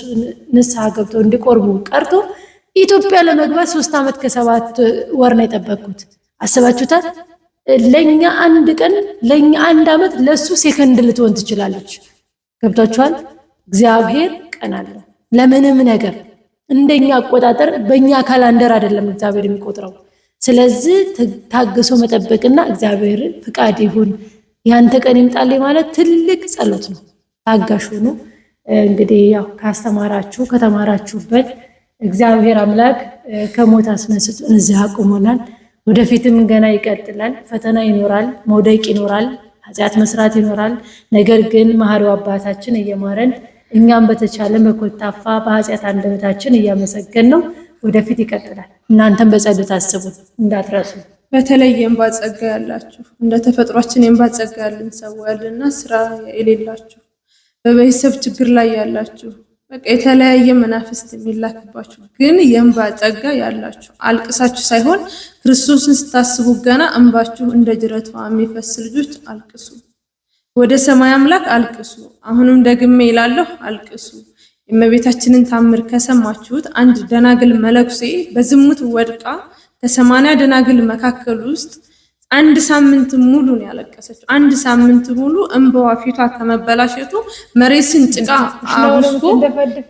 ንስሐ ገብተው እንዲቆርቡ ቀርቶ ኢትዮጵያ ለመግባት 3 ዓመት ከ7 ወር ነው የጠበቅኩት። አስባችሁታል? ለኛ አንድ ቀን ለኛ 1 ዓመት ለሱ ሴከንድ ልትሆን ትችላለች። ገብታችኋል? እግዚአብሔር ቀን አለው ለምንም ነገር። እንደኛ አቆጣጠር በእኛ ካላንደር አይደለም እግዚአብሔር የሚቆጥረው። ስለዚህ ታግሶ መጠበቅና እግዚአብሔር ፍቃድ ይሁን ያንተ ቀን ይምጣልኝ ማለት ትልቅ ጸሎት ነው። ታጋሽ ሁኑ። እንግዲህ ያው ካስተማራችሁ ከተማራችሁበት እግዚአብሔር አምላክ ከሞት አስነስቶ እዚህ አቁሞናል። ወደፊትም ገና ይቀጥላል። ፈተና ይኖራል፣ መውደቅ ይኖራል፣ ኃጢአት መስራት ይኖራል። ነገር ግን መሐሪው አባታችን እየማረን እኛም በተቻለ በኮልታፋ በኃጢአት አንደበታችን እያመሰገን ነው። ወደፊት ይቀጥላል። እናንተም በጸሎት አስቡ እንዳትረሱ። በተለይ የእንባ ጸጋ ያላችሁ እንደ ተፈጥሯችን የእንባ ጸጋ ያለን ሰው ያለና ስራ የሌላችሁ በቤተሰብ ችግር ላይ ያላችሁ በቃ የተለያየ መናፍስት የሚላክባችሁ ግን የእንባ ጸጋ ያላችሁ አልቅሳችሁ ሳይሆን ክርስቶስን ስታስቡ ገና እንባችሁ እንደ ጅረቷ የሚፈስ ልጆች አልቅሱ። ወደ ሰማይ አምላክ አልቅሱ። አሁንም ደግሜ ይላለሁ አልቅሱ። የእመቤታችንን ታምር ከሰማችሁት አንድ ደናግል መለኩሴ በዝሙት ወድቃ ከ80 ደናግል መካከል ውስጥ 1 ሳምንት ሙሉ ነው ያለቀሰችው። 1 ሳምንት ሙሉ እንባዋ ፊቷ ከመበላሸቱ መሬትን ጭቃ አብስቶ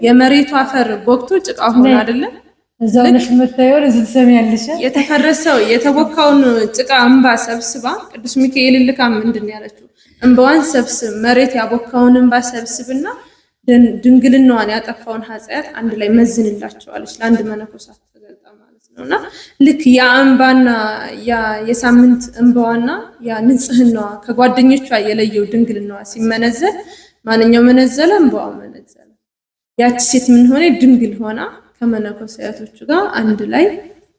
የመሬቱ አፈር ቦክቶ ጭቃ ሆነ አይደለም እዛው ነሽ መታየው ለዝሰም ያለሽ የተፈረሰው የተቦካውን ጭቃ እንባ ሰብስባ ቅዱስ ሚካኤል ልካ ምንድን ያለችው እንባዋን ሰብስብ መሬት ያቦካውን እንባ ሰብስብና ድንግልናዋን ያጠፋውን ኃጢአት አንድ ላይ መዝንላቸዋለች። ለአንድ መነኮሳት ተገልጣ ማለት ነውና ልክ ያ እንባና ያ የሳምንት እንባዋና ያ ንጽህናዋ ከጓደኞቿ የለየው ድንግልናዋ ሲመነዘል ማንኛው መነዘለ እንባዋ መነዘለ። ያቺ ሴት ምን ሆነ ድንግል ሆና ከመነኮሳያቶቹ ጋር አንድ ላይ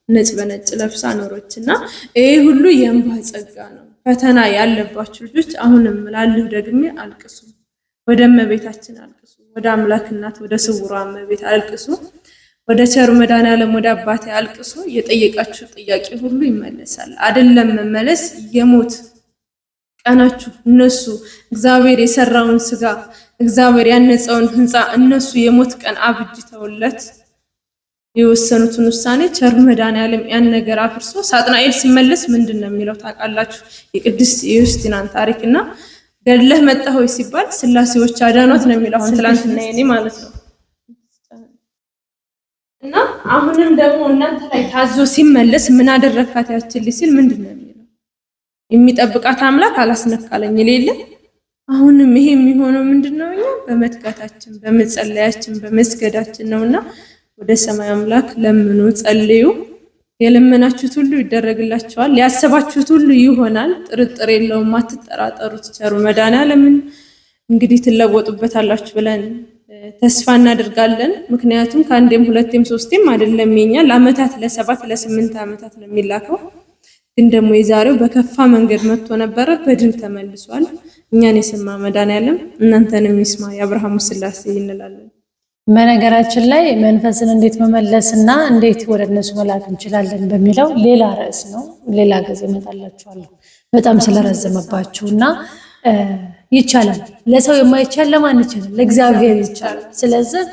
ነጭ በነጭ ለብሳ ኖሮችና ይሄ ሁሉ የእንባ ጸጋ ነው። ፈተና ያለባችሁ ልጆች አሁንም ላልሁ ደግሜ አልቅሱ። ወደ እመቤታችን አልቅሱ። ወደ አምላክ እናት ወደ ስውሯ እመቤት አልቅሱ። ወደ ቸሩ መድኃኔዓለም ወደ አባቴ አልቅሱ። የጠየቃችሁ ጥያቄ ሁሉ ይመለሳል። አይደለም መመለስ የሞት ቀናችሁ እነሱ እግዚአብሔር የሰራውን ስጋ እግዚአብሔር ያነጸውን ህንፃ እነሱ የሞት ቀን አብጅተውለት የወሰኑትን ውሳኔ ቸሩ መድኃኔዓለም ያን ነገር አፍርሶ ሳጥናኤል ሲመለስ ምንድነው የሚለው ታውቃላችሁ? የቅድስት ዩስቲናን ታሪክና ገድለህ መጣህ ሆይ ሲባል ስላሴዎች አዳኗት ነው የሚለው። አሁን ትላንትና የኔ ማለት ነው። እና አሁንም ደግሞ እናንተ ላይ ታዞ ሲመለስ ምን አደረካት ያችል ሲል ምንድነው የሚለው? የሚጠብቃት አምላክ አላስነካለኝ ይሌለ። አሁንም ይሄ የሚሆነው ምንድነው? እኛ በመትጋታችን በመጸለያችን በመስገዳችን ነውና ወደ ሰማይ አምላክ ለምኑ፣ ጸልዩ። የለመናችሁት ሁሉ ይደረግላችኋል። ያሰባችሁት ሁሉ ይሆናል። ጥርጥር የለውም። አትጠራጠሩት። ቸሩ መድኃኔዓለምን እንግዲህ ትለወጡበታላችሁ ብለን ተስፋ እናደርጋለን። ምክንያቱም ከአንዴም ሁለቴም ሶስቴም አይደለም የኛ ለአመታት ለ7 ለ8 አመታት ነው የሚላከው። ግን ደግሞ የዛሬው በከፋ መንገድ መጥቶ ነበረ፣ በድል ተመልሷል። እኛን የሰማ መድኃኔዓለም እናንተንም ይስማ። የአብርሃሙ ሥላሴ እንላለን። በነገራችን ላይ መንፈስን እንዴት መመለስና እንዴት ወደ እነሱ መላክ እንችላለን በሚለው ሌላ ርዕስ ነው። ሌላ ጊዜ እመጣላችኋለሁ። በጣም ስለረዘመባችሁና ይቻላል። ለሰው የማይቻል ለማን ይቻላል? ለእግዚአብሔር ይቻላል። ስለዚህ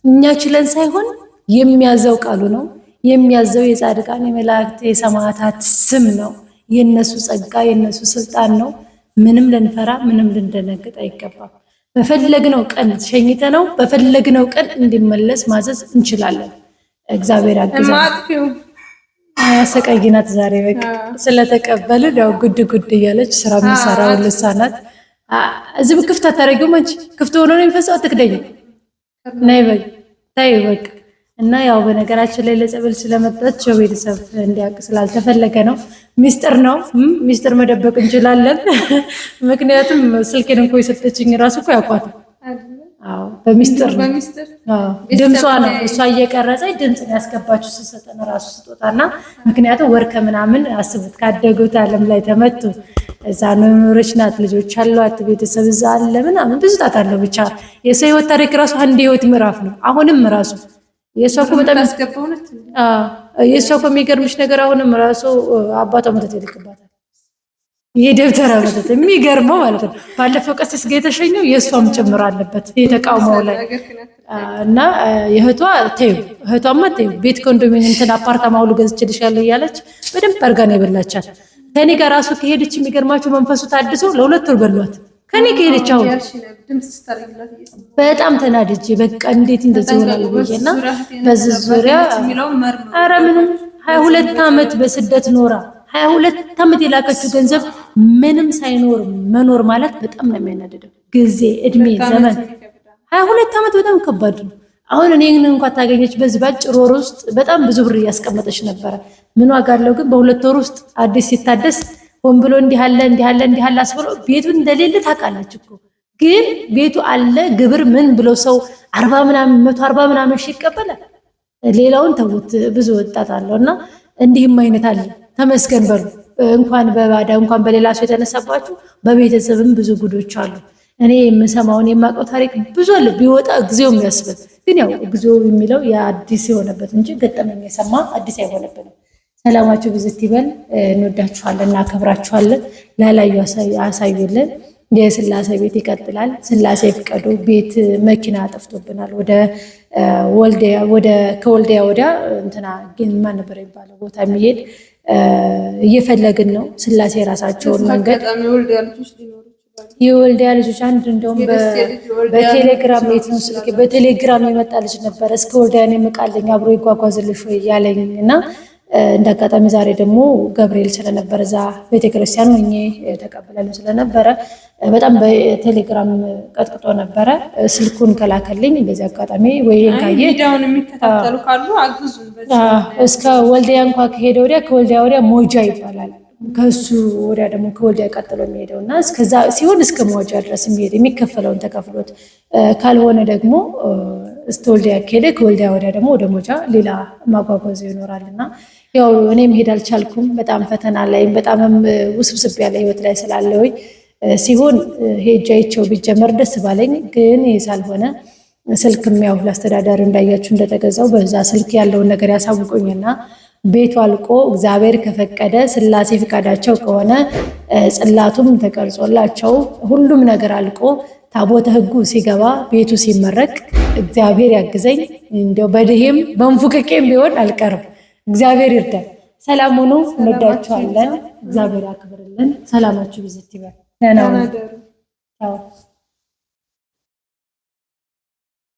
እኛ ችለን ሳይሆን የሚያዘው ቃሉ ነው። የሚያዘው የጻድቃን የመላእክት የሰማዕታት ስም ነው። የነሱ ጸጋ የነሱ ስልጣን ነው። ምንም ልንፈራ ምንም ልንደነግጥ አይገባም። በፈለግነው ቀን ሸኝተ ነው በፈለግነው ቀን እንዲመለስ ማዘዝ እንችላለን። እግዚአብሔር ያግዛል። አሰቃይናት ዛሬ በቃ ስለተቀበሉ ያው ጉድ ጉድ እያለች ስራ የሚሰራው ልሳናት እዚህ ክፍት አታረጊውም። አንቺ ክፍት ሆኖ ነው የሚፈሰው። አትክደኝ ነይ በይ ታይ በቃ እና ያው በነገራችን ላይ ለጸበል ስለመጣች ቤተሰብ እንዲያውቅ ስላልተፈለገ ነው። ሚስጥር ነው። ሚስጥር መደበቅ እንችላለን። ምክንያቱም ስልኬን እንኳን የሰጠችኝ ራሱ እኮ ያውቋታል። አዎ በሚስጥር አዎ ድምጿ ነው እሷ እየቀረጸች ድምጽን ያስገባችሁ ስትሰጠን ራሱ ስጦታና ምክንያቱም ወር ከምናምን አስቡት ካደጉት ዓለም ላይ ተመቱ እዛ ነው ኖረች ናት። ልጆች አሏት፣ ቤተሰብ እዛ አለ ምናምን ብዙ ጣጣ አለው። ብቻ የሰው ህይወት ታሪክ ራሱ አንድ ህይወት ምዕራፍ ነው። አሁንም ራሱ የሷ እኮ በጣም ያስገባውነት የሷ እኮ የሚገርምሽ ነገር አሁንም ራሱ አባቷ መተት ይልክባታል። ይሄ ደብተራ መተት የሚገርመው ማለት ነው። ባለፈው ቀሲስ ጋር የተሸኘው የሷም ጭምር አለበት የተቃውሞው ላይ እና የእህቷ ተይው እህቷማ ተይው ቤት ኮንዶሚኒየም እንትን አፓርታማ ሁሉ ገዝቼልሻለሁ እያለች በደንብ አድርጋ ነው የበላቻት። ከኔ ጋር ራሱ ከሄደች የሚገርማችሁ መንፈሱ ታድሶ ለ2 ወር በሏት። ከኔ ከሄደች አሁን በጣም ተናድጄ በቃ እንዴት እንደዚህ ይሆናል ብዬና በዚህ ዙሪያ ኧረ ምንም 22 ዓመት በስደት ኖራ 22 ዓመት የላከችው ገንዘብ ምንም ሳይኖር መኖር ማለት በጣም ነው የሚያናድደው። ጊዜ እድሜ ዘመን 22 ዓመት በጣም ከባድ ነው። አሁን እኔን እንኳን ታገኘች በዚህ ባጭር ወር ውስጥ በጣም ብዙ ብር እያስቀመጠች ነበረ። ምን ዋጋ አለው ግን በ2 ወር ውስጥ አዲስ ሲታደስ ሆን ብሎ እንዲህ አለ አስብሎ ቤቱ እንደሌለ ታውቃለች እኮ ግን ቤቱ አለ ግብር ምን ብሎ ሰው 40 ምናምን 140 ምናምን ይቀበላል። ሌላውን ተውት ብዙ ወጣት አለውና እንዲህም አይነት አለ። ተመስገን በሉ። እንኳን በባዳ እንኳን በሌላ ሰው የተነሳባችሁ በቤተሰብም ብዙ ጉዶች አሉ። እኔ የምሰማውን የማውቀው ታሪክ ብዙ አለ ቢወጣ እግዚኦ የሚያስብል ግን ያው እግዚኦ የሚለው የአዲስ የሆነበት እንጂ ገጠመኝ የሰማ አዲስ አይሆነብንም። ሰላማችሁ ብዝት ይበል። እንወዳችኋለን፣ እናከብራችኋለን። ላላዩ አሳዩልን። የስላሴ ቤት ይቀጥላል። ስላሴ ፍቀዱ። ቤት መኪና ጠፍቶብናል። ከወልዲያ ወዲያ እንትና ግን ማን ነበር የሚባለው ቦታ የሚሄድ እየፈለግን ነው። ስላሴ የራሳቸውን መንገድ የወልዲያ ልጆች አንድ እንደውም በቴሌግራም ቤት ነው ስልክ በቴሌግራም የመጣ ልጅ ነበረ። እስከ ወልዲያ ነው የምቃለኝ አብሮ ይጓጓዝልሽ ወይ ያለኝ እና እንዳጋጣሚ ዛሬ ደግሞ ገብርኤል ስለነበረ እዛ ቤተክርስቲያን ሆኜ ተቀበላሉ ስለነበረ በጣም በቴሌግራም ቀጥቅጦ ነበረ። ስልኩን ከላከልኝ በዚህ አጋጣሚ ወይን ካየ ቪዲዮውን የሚከታተሉ ካሉ አግዙን። እስከ ወልዲያ እንኳን ከሄደ ወዲያ ከወልዲያ ወዲያ ሞጃ ይባላል። ከሱ ወዲያ ደግሞ ከወልዲያ ቀጥሎ የሚሄደውና እስከዛ ሲሆን እስከ ሞጃ ድረስ የሚሄድ የሚከፈለውን ተከፍሎት ካልሆነ ደግሞ ወልዲያ ከሄደ ከወልዲያ ወዲያ ደግሞ ወደ ሞጃ ሌላ ማጓጓዝ ይኖራልና ያው እኔ መሄድ አልቻልኩም። በጣም ፈተና ላይ በጣም ውስብስብ ያለ ህይወት ላይ ስላለሁኝ ሲሆን ሄጃይቸው ቢጀመር ደስ ባለኝ ግን ይሳልሆነ ስልክም ያው ለአስተዳዳሪ እንዳያችሁ እንደተገዛው በዛ ስልክ ያለውን ነገር ያሳውቁኝና ቤቱ አልቆ እግዚአብሔር ከፈቀደ ስላሴ ፍቃዳቸው ከሆነ ጽላቱም ተቀርጾላቸው ሁሉም ነገር አልቆ ታቦተ ሕጉ ሲገባ ቤቱ ሲመረቅ እግዚአብሔር ያግዘኝ። እንደው በደህም በንፉቅቄም ቢሆን አልቀርም። እግዚአብሔር ይርዳል። ሰላም ሁኑ። እንወዳችኋለን። እግዚአብሔር ያክብርልን። ሰላማችሁ ብዝት ይበል። ደህና ሁኑ።